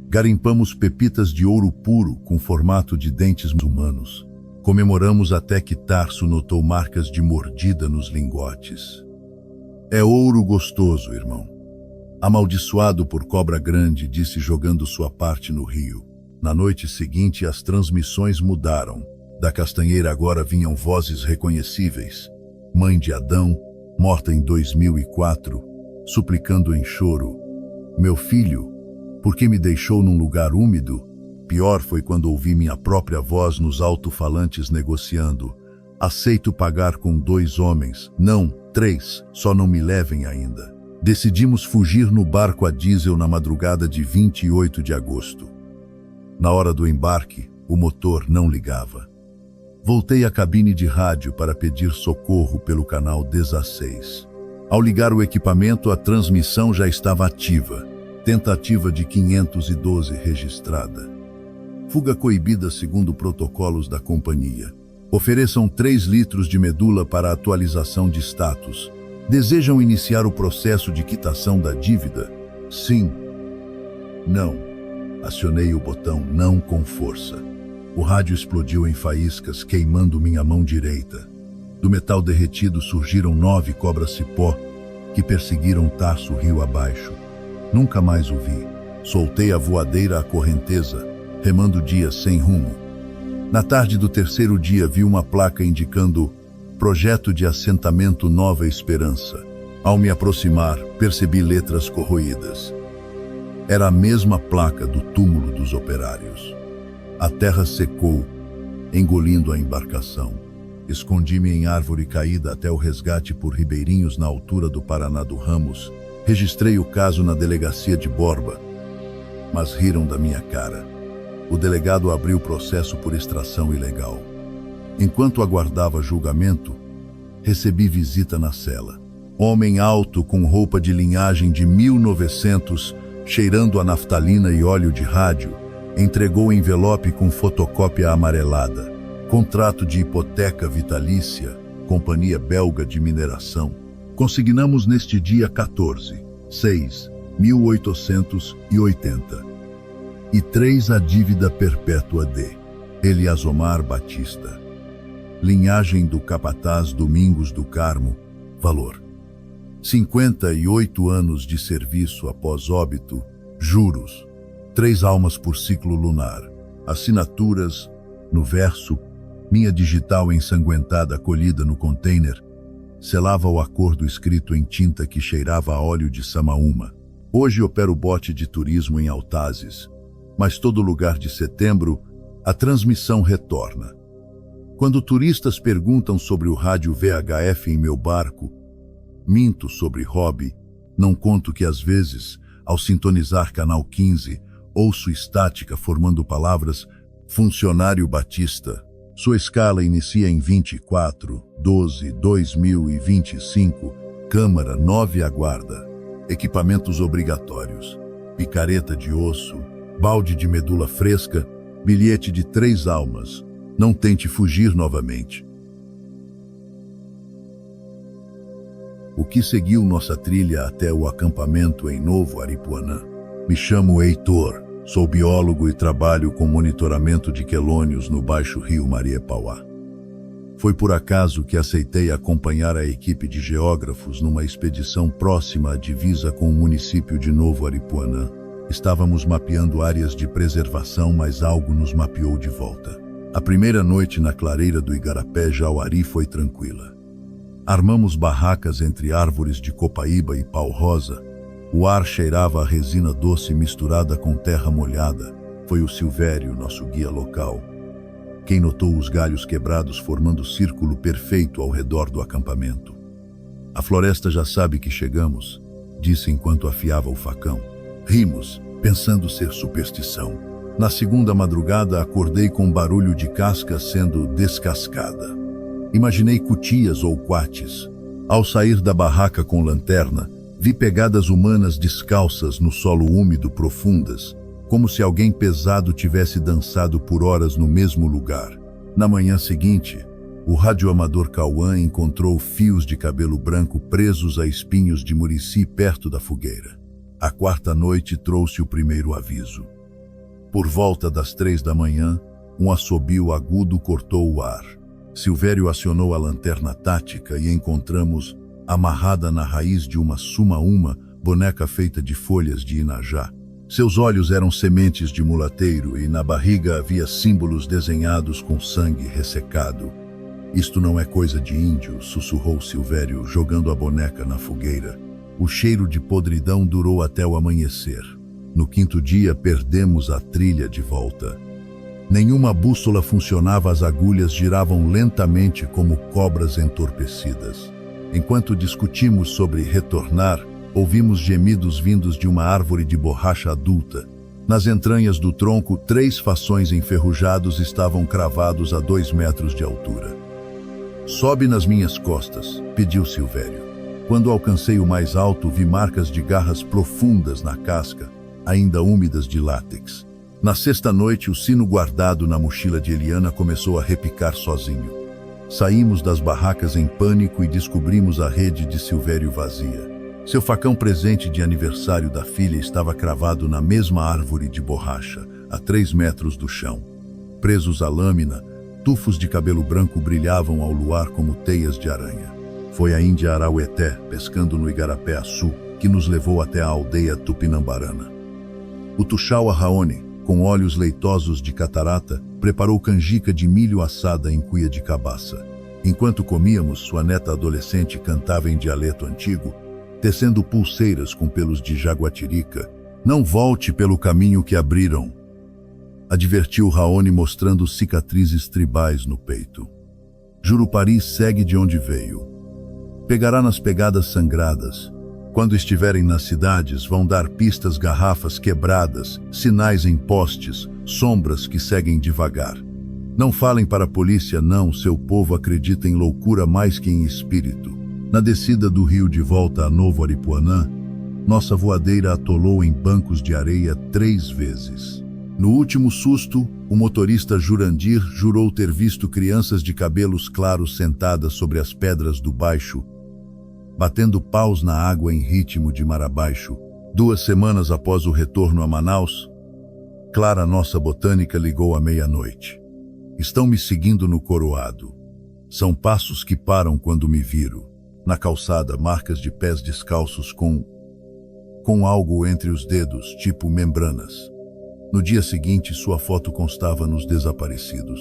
garimpamos pepitas de ouro puro com formato de dentes humanos. Comemoramos até que Tarso notou marcas de mordida nos lingotes. É ouro gostoso, irmão. Amaldiçoado por cobra grande, disse jogando sua parte no rio. Na noite seguinte, as transmissões mudaram. Da castanheira agora vinham vozes reconhecíveis. Mãe de Adão, morta em 2004, suplicando em choro: meu filho, por que me deixou num lugar úmido? Pior foi quando ouvi minha própria voz nos alto-falantes negociando: aceito pagar com 2 homens, não 3, só não me levem ainda. Decidimos fugir no barco a diesel na madrugada de 28 de agosto. Na hora do embarque, o motor não ligava. Voltei à cabine de rádio para pedir socorro pelo canal 16. Ao ligar o equipamento, a transmissão já estava ativa. Tentativa de 512 registrada. Fuga coibida segundo protocolos da companhia. Ofereçam 3 litros de medula para atualização de status. Desejam iniciar o processo de quitação da dívida? Sim. Não. Acionei o botão não com força. O rádio explodiu em faíscas, queimando minha mão direita. Do metal derretido surgiram 9 cobras-cipó que perseguiram Tarso rio abaixo. Nunca mais o vi. Soltei a voadeira à correnteza, remando dias sem rumo. Na tarde do 3º dia vi uma placa indicando Projeto de Assentamento Nova Esperança. Ao me aproximar, percebi letras corroídas. Era a mesma placa do túmulo dos operários. A terra secou, engolindo a embarcação. Escondi-me em árvore caída até o resgate por ribeirinhos na altura do Paraná do Ramos. Registrei o caso na delegacia de Borba, mas riram da minha cara. O delegado abriu processo por extração ilegal. Enquanto aguardava julgamento, recebi visita na cela. Homem alto com roupa de linhagem de 1900, cheirando a naftalina e óleo de rádio, entregou o envelope com fotocópia amarelada. Contrato de hipoteca vitalícia, Companhia Belga de Mineração. Consignamos neste dia 14/6/1880. E 3 a dívida perpétua de Eliasomar Batista. Linhagem do capataz Domingos do Carmo. Valor: 58 anos de serviço após óbito. Juros: 3 almas por ciclo lunar. Assinaturas: no verso, minha digital ensanguentada colhida no container, selava o acordo escrito em tinta que cheirava a óleo de Samaúma. Hoje opero bote de turismo em Altazes, mas todo lugar de setembro, a transmissão retorna. Quando turistas perguntam sobre o rádio VHF em meu barco, minto sobre hobby, não conto que às vezes, ao sintonizar canal 15, ouço estática formando palavras funcionário Batista. Sua escala inicia em 24/12/2025, Câmara 9 aguarda. Equipamentos obrigatórios: picareta de osso, balde de medula fresca, bilhete de 3 almas. Não tente fugir novamente. O que seguiu nossa trilha até o acampamento em Novo Aripuanã. Me chamo Heitor, sou biólogo e trabalho com monitoramento de quelônios no Baixo Rio Mariepauá. Foi por acaso que aceitei acompanhar a equipe de geógrafos numa expedição próxima à divisa com o município de Novo Aripuanã. Estávamos mapeando áreas de preservação, mas algo nos mapeou de volta. A primeira noite na clareira do Igarapé Jauari foi tranquila. Armamos barracas entre árvores de copaíba e pau-rosa. O ar cheirava a resina doce misturada com terra molhada. Foi o Silvério, nosso guia local, quem notou os galhos quebrados formando círculo perfeito ao redor do acampamento. A floresta já sabe que chegamos, disse enquanto afiava o facão. Rimos, pensando ser superstição. Na segunda madrugada acordei com barulho de casca sendo descascada. Imaginei cutias ou quates. Ao sair da barraca com lanterna, vi pegadas humanas descalças no solo úmido profundas, como se alguém pesado tivesse dançado por horas no mesmo lugar. Na manhã seguinte, o radioamador Cauã encontrou fios de cabelo branco presos a espinhos de murici perto da fogueira. A quarta noite trouxe o primeiro aviso. Por volta das 3 da manhã, um assobio agudo cortou o ar. Silvério acionou a lanterna tática e encontramos, amarrada na raiz de uma sumaúma, boneca feita de folhas de inajá. Seus olhos eram sementes de mulateiro e na barriga havia símbolos desenhados com sangue ressecado. Isto não é coisa de índio, sussurrou Silvério, jogando a boneca na fogueira. O cheiro de podridão durou até o amanhecer. No quinto dia, perdemos a trilha de volta. Nenhuma bússola funcionava, as agulhas giravam lentamente como cobras entorpecidas. Enquanto discutimos sobre retornar, ouvimos gemidos vindos de uma árvore de borracha adulta. Nas entranhas do tronco, 3 fações enferrujados estavam cravados a 2 metros de altura. Sobe nas minhas costas, pediu Silvério. Quando alcancei o mais alto, vi marcas de garras profundas na casca, ainda úmidas de látex. Na sexta noite, o sino guardado na mochila de Eliana começou a repicar sozinho. Saímos das barracas em pânico e descobrimos a rede de Silvério vazia. Seu facão presente de aniversário da filha estava cravado na mesma árvore de borracha, a 3 metros do chão. Presos à lâmina, tufos de cabelo branco brilhavam ao luar como teias de aranha. Foi a Índia Araueté, pescando no Igarapé-Açu, que nos levou até a aldeia Tupinambarana. O Tuxau Arraone, com olhos leitosos de catarata, preparou canjica de milho assada em cuia de cabaça. Enquanto comíamos, sua neta adolescente cantava em dialeto antigo, tecendo pulseiras com pelos de jaguatirica. Não volte pelo caminho que abriram, advertiu Raoni, mostrando cicatrizes tribais no peito. Jurupari segue de onde veio. Pegará nas pegadas sangradas. Quando estiverem nas cidades, vão dar pistas, garrafas quebradas, sinais em postes, sombras que seguem devagar. Não falem para a polícia, não, seu povo acredita em loucura mais que em espírito. Na descida do rio de volta a Novo Aripuanã, nossa voadeira atolou em bancos de areia 3 vezes. No último susto, o motorista Jurandir jurou ter visto crianças de cabelos claros sentadas sobre as pedras do baixo, batendo paus na água em ritmo de mar abaixo. 2 semanas após o retorno a Manaus, Clara, nossa botânica, ligou à meia-noite. Estão me seguindo no coroado. São passos que param quando me viro. Na calçada, marcas de pés descalços com algo entre os dedos, tipo membranas. No dia seguinte, sua foto constava nos desaparecidos.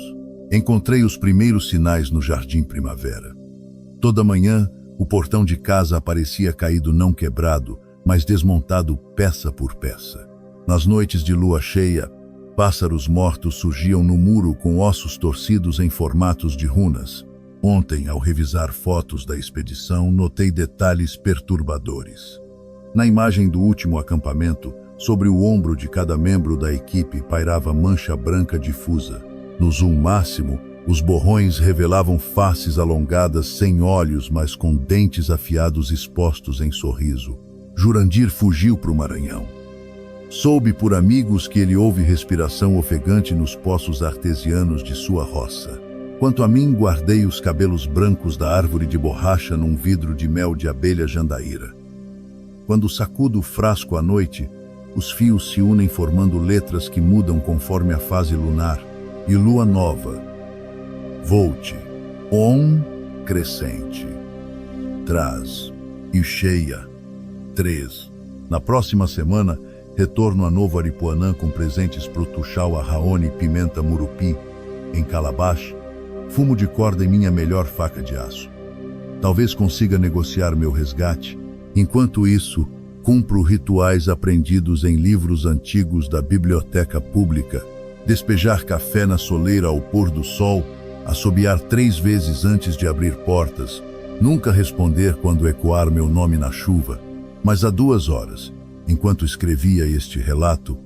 Encontrei os primeiros sinais no Jardim Primavera. Toda manhã, o portão de casa aparecia caído, não quebrado, mas desmontado peça por peça. Nas noites de lua cheia, pássaros mortos surgiam no muro com ossos torcidos em formatos de runas. Ontem, ao revisar fotos da expedição, notei detalhes perturbadores. Na imagem do último acampamento, sobre o ombro de cada membro da equipe pairava mancha branca difusa. No zoom máximo, os borrões revelavam faces alongadas sem olhos, mas com dentes afiados expostos em sorriso. Jurandir fugiu para o Maranhão. Soube por amigos que ele ouve respiração ofegante nos poços artesianos de sua roça. Quanto a mim, guardei os cabelos brancos da árvore de borracha num vidro de mel de abelha jandaíra. Quando sacudo o frasco à noite, os fios se unem formando letras que mudam conforme a fase lunar. E lua nova, volte, on, crescente, traz, e cheia, 3. Na próxima semana, retorno a Novo Aripuanã com presentes pro Tuxau, a Raoni, pimenta murupi, em calabash, fumo de corda e minha melhor faca de aço. Talvez consiga negociar meu resgate. Enquanto isso, cumpro rituais aprendidos em livros antigos da biblioteca pública, despejar café na soleira ao pôr do sol, assobiar 3 vezes antes de abrir portas, nunca responder quando ecoar meu nome na chuva. Mas há 2 horas, enquanto escrevia este relato,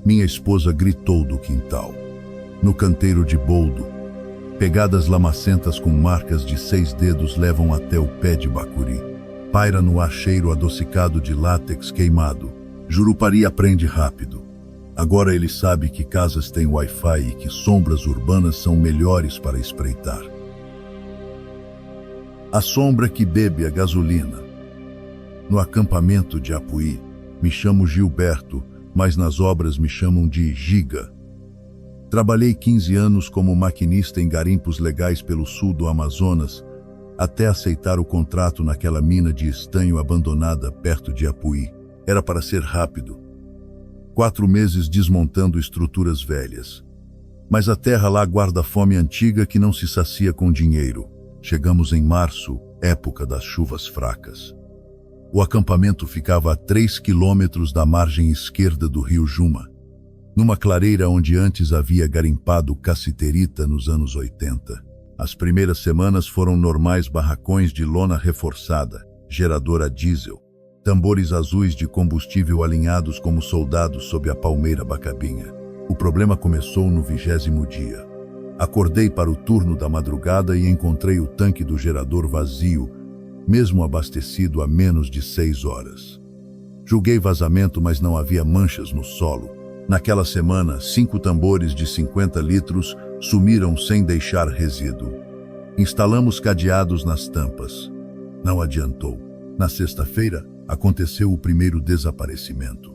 minha esposa gritou do quintal. No canteiro de boldo, pegadas lamacentas com marcas de 6 dedos levam até o pé de bacuri. Paira no ar cheiro adocicado de látex queimado. Jurupari aprende rápido. Agora ele sabe que casas têm Wi-Fi e que sombras urbanas são melhores para espreitar. A sombra que bebe a gasolina. No acampamento de Apuí, me chamo Gilberto, mas nas obras me chamam de Giga. Trabalhei 15 anos como maquinista em garimpos legais pelo sul do Amazonas, até aceitar o contrato naquela mina de estanho abandonada perto de Apuí. Era para ser rápido. 4 meses desmontando estruturas velhas. Mas a terra lá guarda fome antiga que não se sacia com dinheiro. Chegamos em março, época das chuvas fracas. O acampamento ficava a 3 quilômetros da margem esquerda do rio Juma, numa clareira onde antes havia garimpado cassiterita nos anos 80. As primeiras semanas foram normais: barracões de lona reforçada, gerador a diesel, tambores azuis de combustível alinhados como soldados sob a palmeira bacabinha. O problema começou no 20º dia. Acordei para o turno da madrugada e encontrei o tanque do gerador vazio, mesmo abastecido há menos de 6 horas. Julguei vazamento, mas não havia manchas no solo. Naquela semana, 5 tambores de 50 litros sumiram sem deixar resíduo. Instalamos cadeados nas tampas. Não adiantou. Na sexta-feira, aconteceu o primeiro desaparecimento.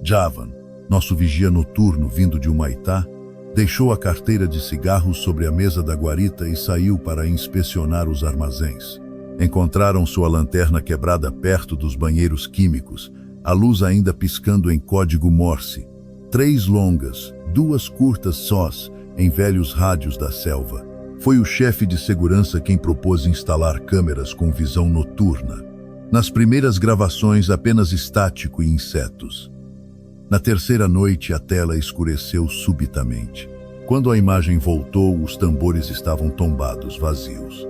Javan, nosso vigia noturno vindo de Humaitá, deixou a carteira de cigarros sobre a mesa da guarita e saiu para inspecionar os armazéns. Encontraram sua lanterna quebrada perto dos banheiros químicos, a luz ainda piscando em código Morse. 3 longas, 2 curtas sós, em velhos rádios da selva. Foi o chefe de segurança quem propôs instalar câmeras com visão noturna. Nas primeiras gravações, apenas estático e insetos. Na terceira noite, a tela escureceu subitamente. Quando a imagem voltou, os tambores estavam tombados, vazios.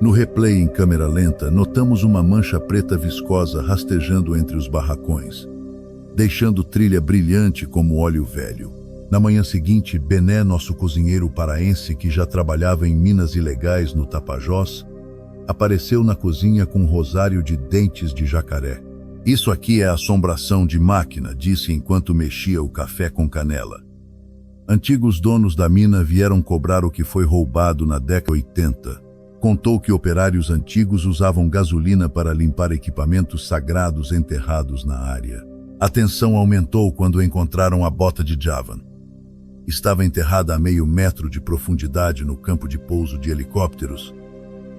No replay em câmera lenta, notamos uma mancha preta viscosa rastejando entre os barracões, deixando trilha brilhante como óleo velho. Na manhã seguinte, Bené, nosso cozinheiro paraense que já trabalhava em minas ilegais no Tapajós, apareceu na cozinha com um rosário de dentes de jacaré. "Isso aqui é assombração de máquina", disse enquanto mexia o café com canela. Antigos donos da mina vieram cobrar o que foi roubado na década de 80. Contou que operários antigos usavam gasolina para limpar equipamentos sagrados enterrados na área. A tensão aumentou quando encontraram a bota de Javan. Estava enterrada a meio metro de profundidade no campo de pouso de helicópteros,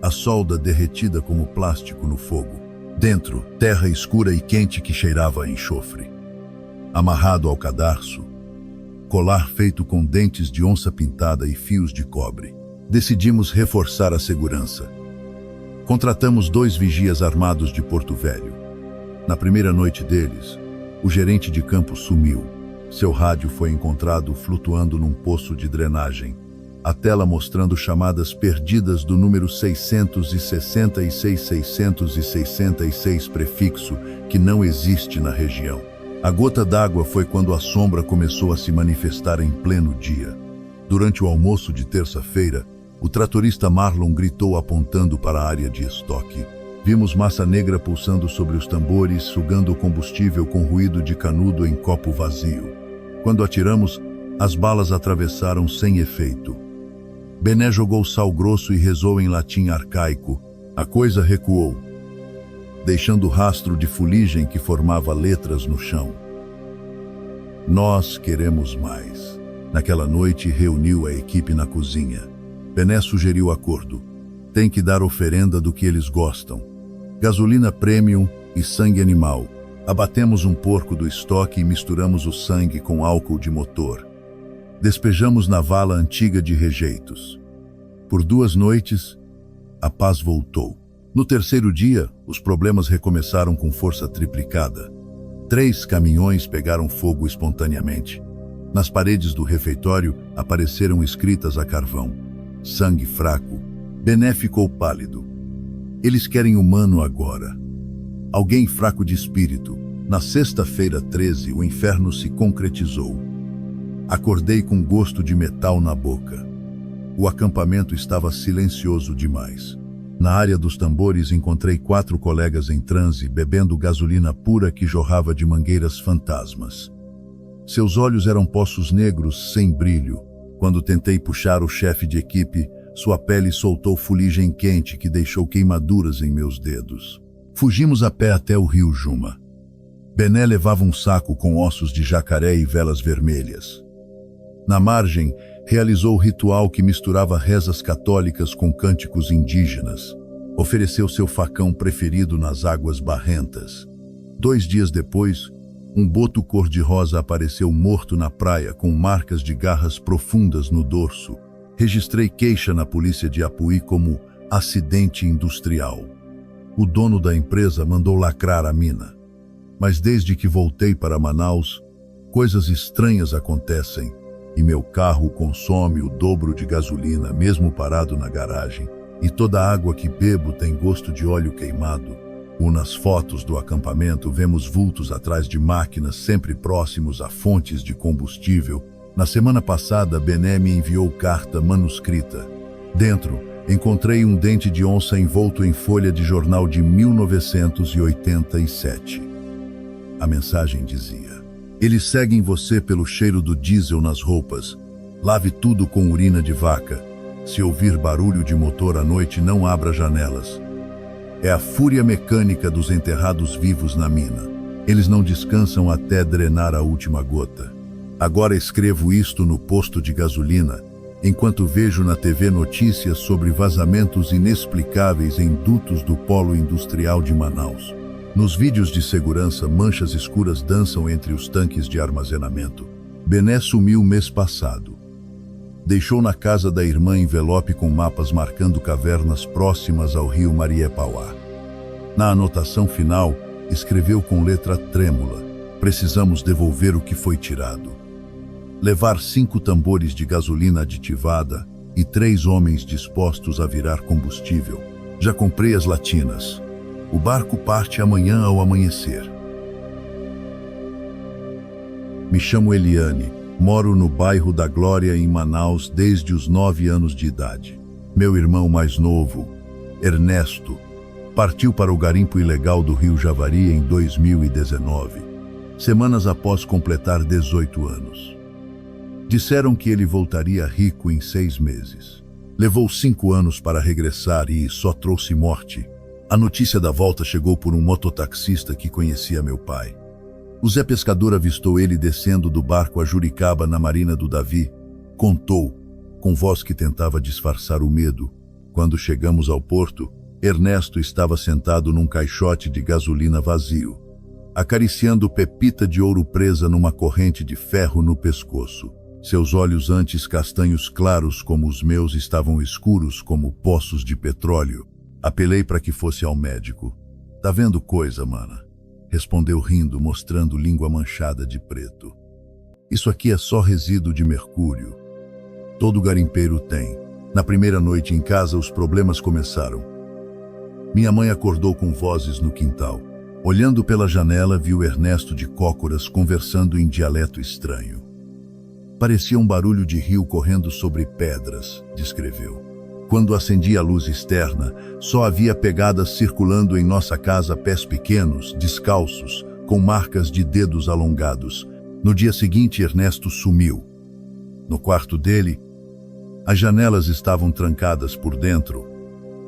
a solda derretida como plástico no fogo. Dentro, terra escura e quente que cheirava a enxofre. Amarrado ao cadarço, colar feito com dentes de onça pintada e fios de cobre. Decidimos reforçar a segurança. Contratamos 2 vigias armados de Porto Velho. Na primeira noite deles, o gerente de campo sumiu. Seu rádio foi encontrado flutuando num poço de drenagem. A tela mostrando chamadas perdidas do número 666 prefixo que não existe na região. A gota d'água foi quando a sombra começou a se manifestar em pleno dia. Durante o almoço de terça-feira, o tratorista Marlon gritou apontando para a área de estoque. Vimos massa negra pulsando sobre os tambores, sugando o combustível com ruído de canudo em copo vazio. Quando atiramos, as balas atravessaram sem efeito. Bené jogou sal grosso e rezou em latim arcaico. A coisa recuou, deixando rastro de fuligem que formava letras no chão. "Nós queremos mais." Naquela noite, reuniu a equipe na cozinha. Bené sugeriu acordo. Tem que dar oferenda do que eles gostam. Gasolina premium e sangue animal. Abatemos um porco do estoque e misturamos o sangue com álcool de motor. Despejamos na vala antiga de rejeitos. Por 2 noites, a paz voltou. No terceiro dia, os problemas recomeçaram com força triplicada. 3 caminhões pegaram fogo espontaneamente. Nas paredes do refeitório apareceram escritas a carvão. Sangue fraco. Bené ficou pálido. Eles querem humano agora. Alguém fraco de espírito. Na sexta-feira 13, o inferno se concretizou. Acordei com gosto de metal na boca. O acampamento estava silencioso demais. Na área dos tambores encontrei 4 colegas em transe, bebendo gasolina pura que jorrava de mangueiras fantasmas. Seus olhos eram poços negros, sem brilho. Quando tentei puxar o chefe de equipe, sua pele soltou fuligem quente que deixou queimaduras em meus dedos. Fugimos a pé até o rio Juma. Bené levava um saco com ossos de jacaré e velas vermelhas. Na margem, realizou o ritual que misturava rezas católicas com cânticos indígenas. Ofereceu seu facão preferido nas águas barrentas. 2 dias depois, um boto cor-de-rosa apareceu morto na praia com marcas de garras profundas no dorso. Registrei queixa na polícia de Apuí como acidente industrial. O dono da empresa mandou lacrar a mina. Mas desde que voltei para Manaus, coisas estranhas acontecem e meu carro consome o dobro de gasolina mesmo parado na garagem, e toda a água que bebo tem gosto de óleo queimado. Nas fotos do acampamento vemos vultos atrás de máquinas sempre próximos a fontes de combustível. Na semana passada, Bené me enviou carta manuscrita. Dentro, encontrei um dente de onça envolto em folha de jornal de 1987. A mensagem dizia: "Eles seguem você pelo cheiro do diesel nas roupas. Lave tudo com urina de vaca. Se ouvir barulho de motor à noite, não abra janelas. É a fúria mecânica dos enterrados vivos na mina. Eles não descansam até drenar a última gota." Agora escrevo isto no posto de gasolina, enquanto vejo na TV notícias sobre vazamentos inexplicáveis em dutos do polo industrial de Manaus. Nos vídeos de segurança, manchas escuras dançam entre os tanques de armazenamento. Bené sumiu mês passado. Deixou na casa da irmã envelope com mapas marcando cavernas próximas ao rio Mariepauá. Na anotação final, escreveu com letra trêmula: precisamos devolver o que foi tirado. Levar 5 tambores de gasolina aditivada e 3 homens dispostos a virar combustível. Já comprei as latinas. O barco parte amanhã ao amanhecer. Me chamo Eliane, moro no bairro da Glória, em Manaus, desde os 9 anos de idade. Meu irmão mais novo, Ernesto, partiu para o garimpo ilegal do Rio Javari em 2019, semanas após completar 18 anos. Disseram que ele voltaria rico em 6 meses. Levou 5 anos para regressar e só trouxe morte. A notícia da volta chegou por um mototaxista que conhecia meu pai. O Zé Pescador avistou ele descendo do barco a Juricaba, na Marina do Davi. Contou, com voz que tentava disfarçar o medo. Quando chegamos ao porto, Ernesto estava sentado num caixote de gasolina vazio, acariciando pepita de ouro presa numa corrente de ferro no pescoço. Seus olhos, antes castanhos claros como os meus, estavam escuros como poços de petróleo. Apelei para que fosse ao médico. Tá vendo coisa, mana? Respondeu rindo, mostrando língua manchada de preto. Isso aqui é só resíduo de mercúrio. Todo garimpeiro tem. Na primeira noite em casa, os problemas começaram. Minha mãe acordou com vozes no quintal. Olhando pela janela, viu Ernesto de cócoras conversando em dialeto estranho. Parecia um barulho de rio correndo sobre pedras, descreveu. Quando acendi a luz externa, só havia pegadas circulando em nossa casa, pés pequenos, descalços, com marcas de dedos alongados. No dia seguinte, Ernesto sumiu. No quarto dele, as janelas estavam trancadas por dentro.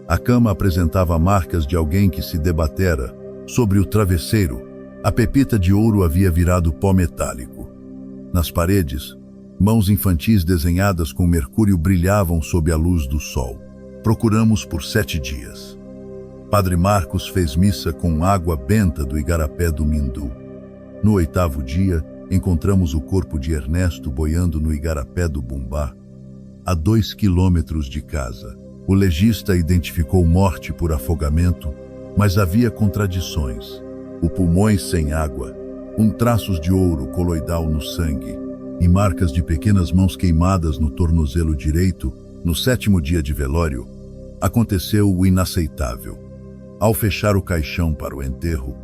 A cama apresentava marcas de alguém que se debatera. Sobre o travesseiro, a pepita de ouro havia virado pó metálico. Nas paredes, mãos infantis desenhadas com mercúrio brilhavam sob a luz do sol. Procuramos por 7 dias. Padre Marcos fez missa com água benta do igarapé do Mindu. No 8º dia, encontramos o corpo de Ernesto boiando no igarapé do Bumbá, a 2 quilômetros de casa. O legista identificou morte por afogamento, mas havia contradições. O pulmões sem água, traços de ouro coloidal no sangue e marcas de pequenas mãos queimadas no tornozelo direito. No 7º dia de velório, aconteceu o inaceitável. Ao fechar o caixão para o enterro,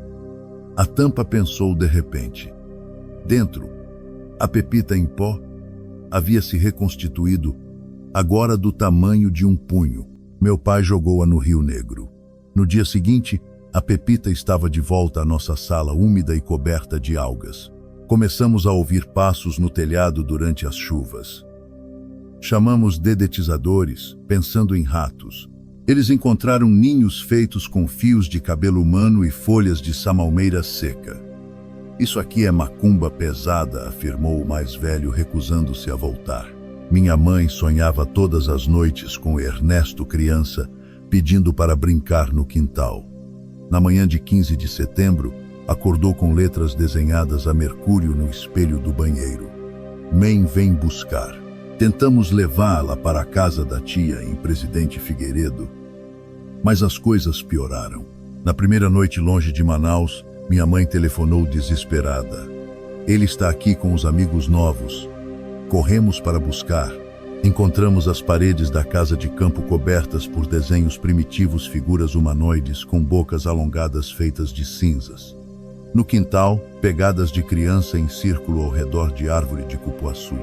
a tampa pensou de repente. Dentro, a pepita em pó havia se reconstituído, agora do tamanho de um punho. Meu pai jogou-a no Rio Negro. No dia seguinte, a pepita estava de volta à nossa sala, úmida e coberta de algas. Começamos a ouvir passos no telhado durante as chuvas. Chamamos dedetizadores, pensando em ratos. Eles encontraram ninhos feitos com fios de cabelo humano e folhas de samalmeira seca. Isso aqui é macumba pesada, afirmou o mais velho, recusando-se a voltar. Minha mãe sonhava todas as noites com Ernesto criança, pedindo para brincar no quintal. Na manhã de 15 de setembro, acordou com letras desenhadas a mercúrio no espelho do banheiro. Mãe vem buscar. Tentamos levá-la para a casa da tia em Presidente Figueiredo, mas as coisas pioraram. Na primeira noite longe de Manaus, minha mãe telefonou desesperada. Ele está aqui com os amigos novos. Corremos para buscar. Encontramos as paredes da casa de campo cobertas por desenhos primitivos, figuras humanoides com bocas alongadas feitas de cinzas. No quintal, pegadas de criança em círculo ao redor de árvore de cupuaçu.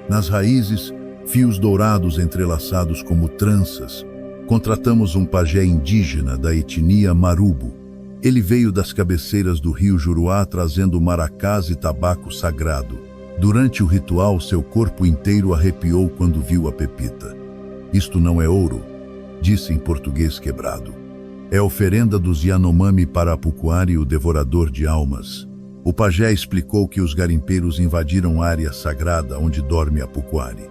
Nas raízes, fios dourados entrelaçados como tranças. Contratamos um pajé indígena da etnia Marubo. Ele veio das cabeceiras do rio Juruá trazendo maracás e tabaco sagrado. Durante o ritual, seu corpo inteiro arrepiou quando viu a pepita. Isto não é ouro, disse em português quebrado. É oferenda dos Yanomami para Apucoari, o devorador de almas. O pajé explicou que os garimpeiros invadiram a área sagrada onde dorme Apucoari.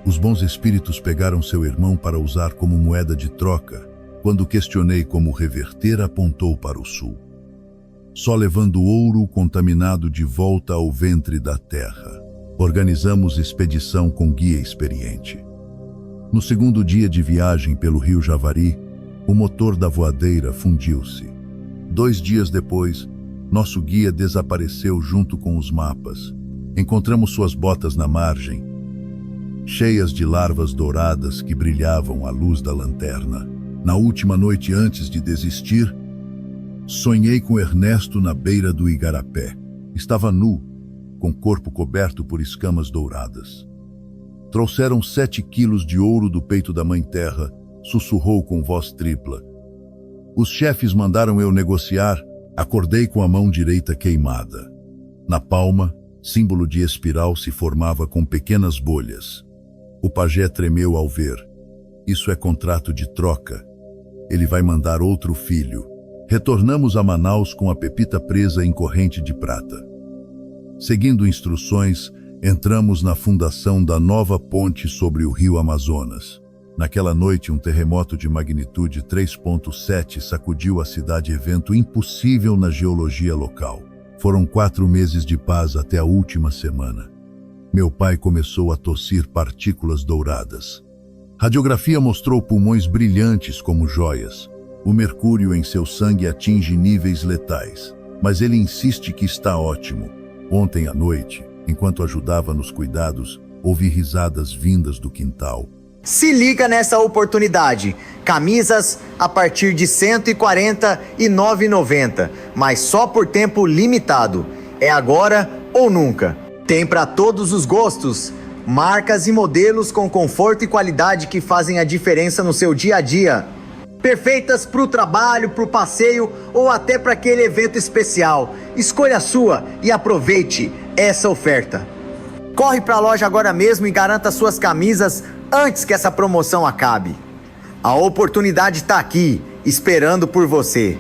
Os bons espíritos pegaram seu irmão para usar como moeda de troca. Quando questionei como reverter, apontou para o sul. Só levando ouro contaminado de volta ao ventre da terra. Organizamos expedição com guia experiente. No 2º dia de viagem pelo rio Javari, o motor da voadeira fundiu-se. 2 dias depois, nosso guia desapareceu junto com os mapas. Encontramos suas botas na margem, cheias de larvas douradas que brilhavam à luz da lanterna. Na última noite antes de desistir, sonhei com Ernesto na beira do igarapé. Estava nu, com corpo coberto por escamas douradas. Trouxeram 7 quilos de ouro do peito da Mãe Terra, sussurrou com voz tripla. Os chefes mandaram eu negociar, acordei com a mão direita queimada. Na palma, símbolo de espiral se formava com pequenas bolhas. O pajé tremeu ao ver. Isso é contrato de troca. Ele vai mandar outro filho. Retornamos a Manaus com a Pepita presa em corrente de prata. Seguindo instruções, entramos na fundação da nova ponte sobre o rio Amazonas. Naquela noite, um terremoto de magnitude 3,7 sacudiu a cidade, evento impossível na geologia local. Foram 4 meses de paz até a última semana. Meu pai começou a tossir partículas douradas. Radiografia mostrou pulmões brilhantes como joias. O mercúrio em seu sangue atinge níveis letais, mas ele insiste que está ótimo. Ontem à noite, enquanto ajudava nos cuidados, ouvi risadas vindas do quintal. Se liga nessa oportunidade. Camisas a partir de R$ 149,90, mas só por tempo limitado. É agora ou nunca. Tem para todos os gostos. Marcas e modelos com conforto e qualidade que fazem a diferença no seu dia a dia. Perfeitas para o trabalho, para o passeio ou até para aquele evento especial. Escolha a sua e aproveite essa oferta. Corre para a loja agora mesmo e garanta suas camisas antes que essa promoção acabe. A oportunidade está aqui, esperando por você.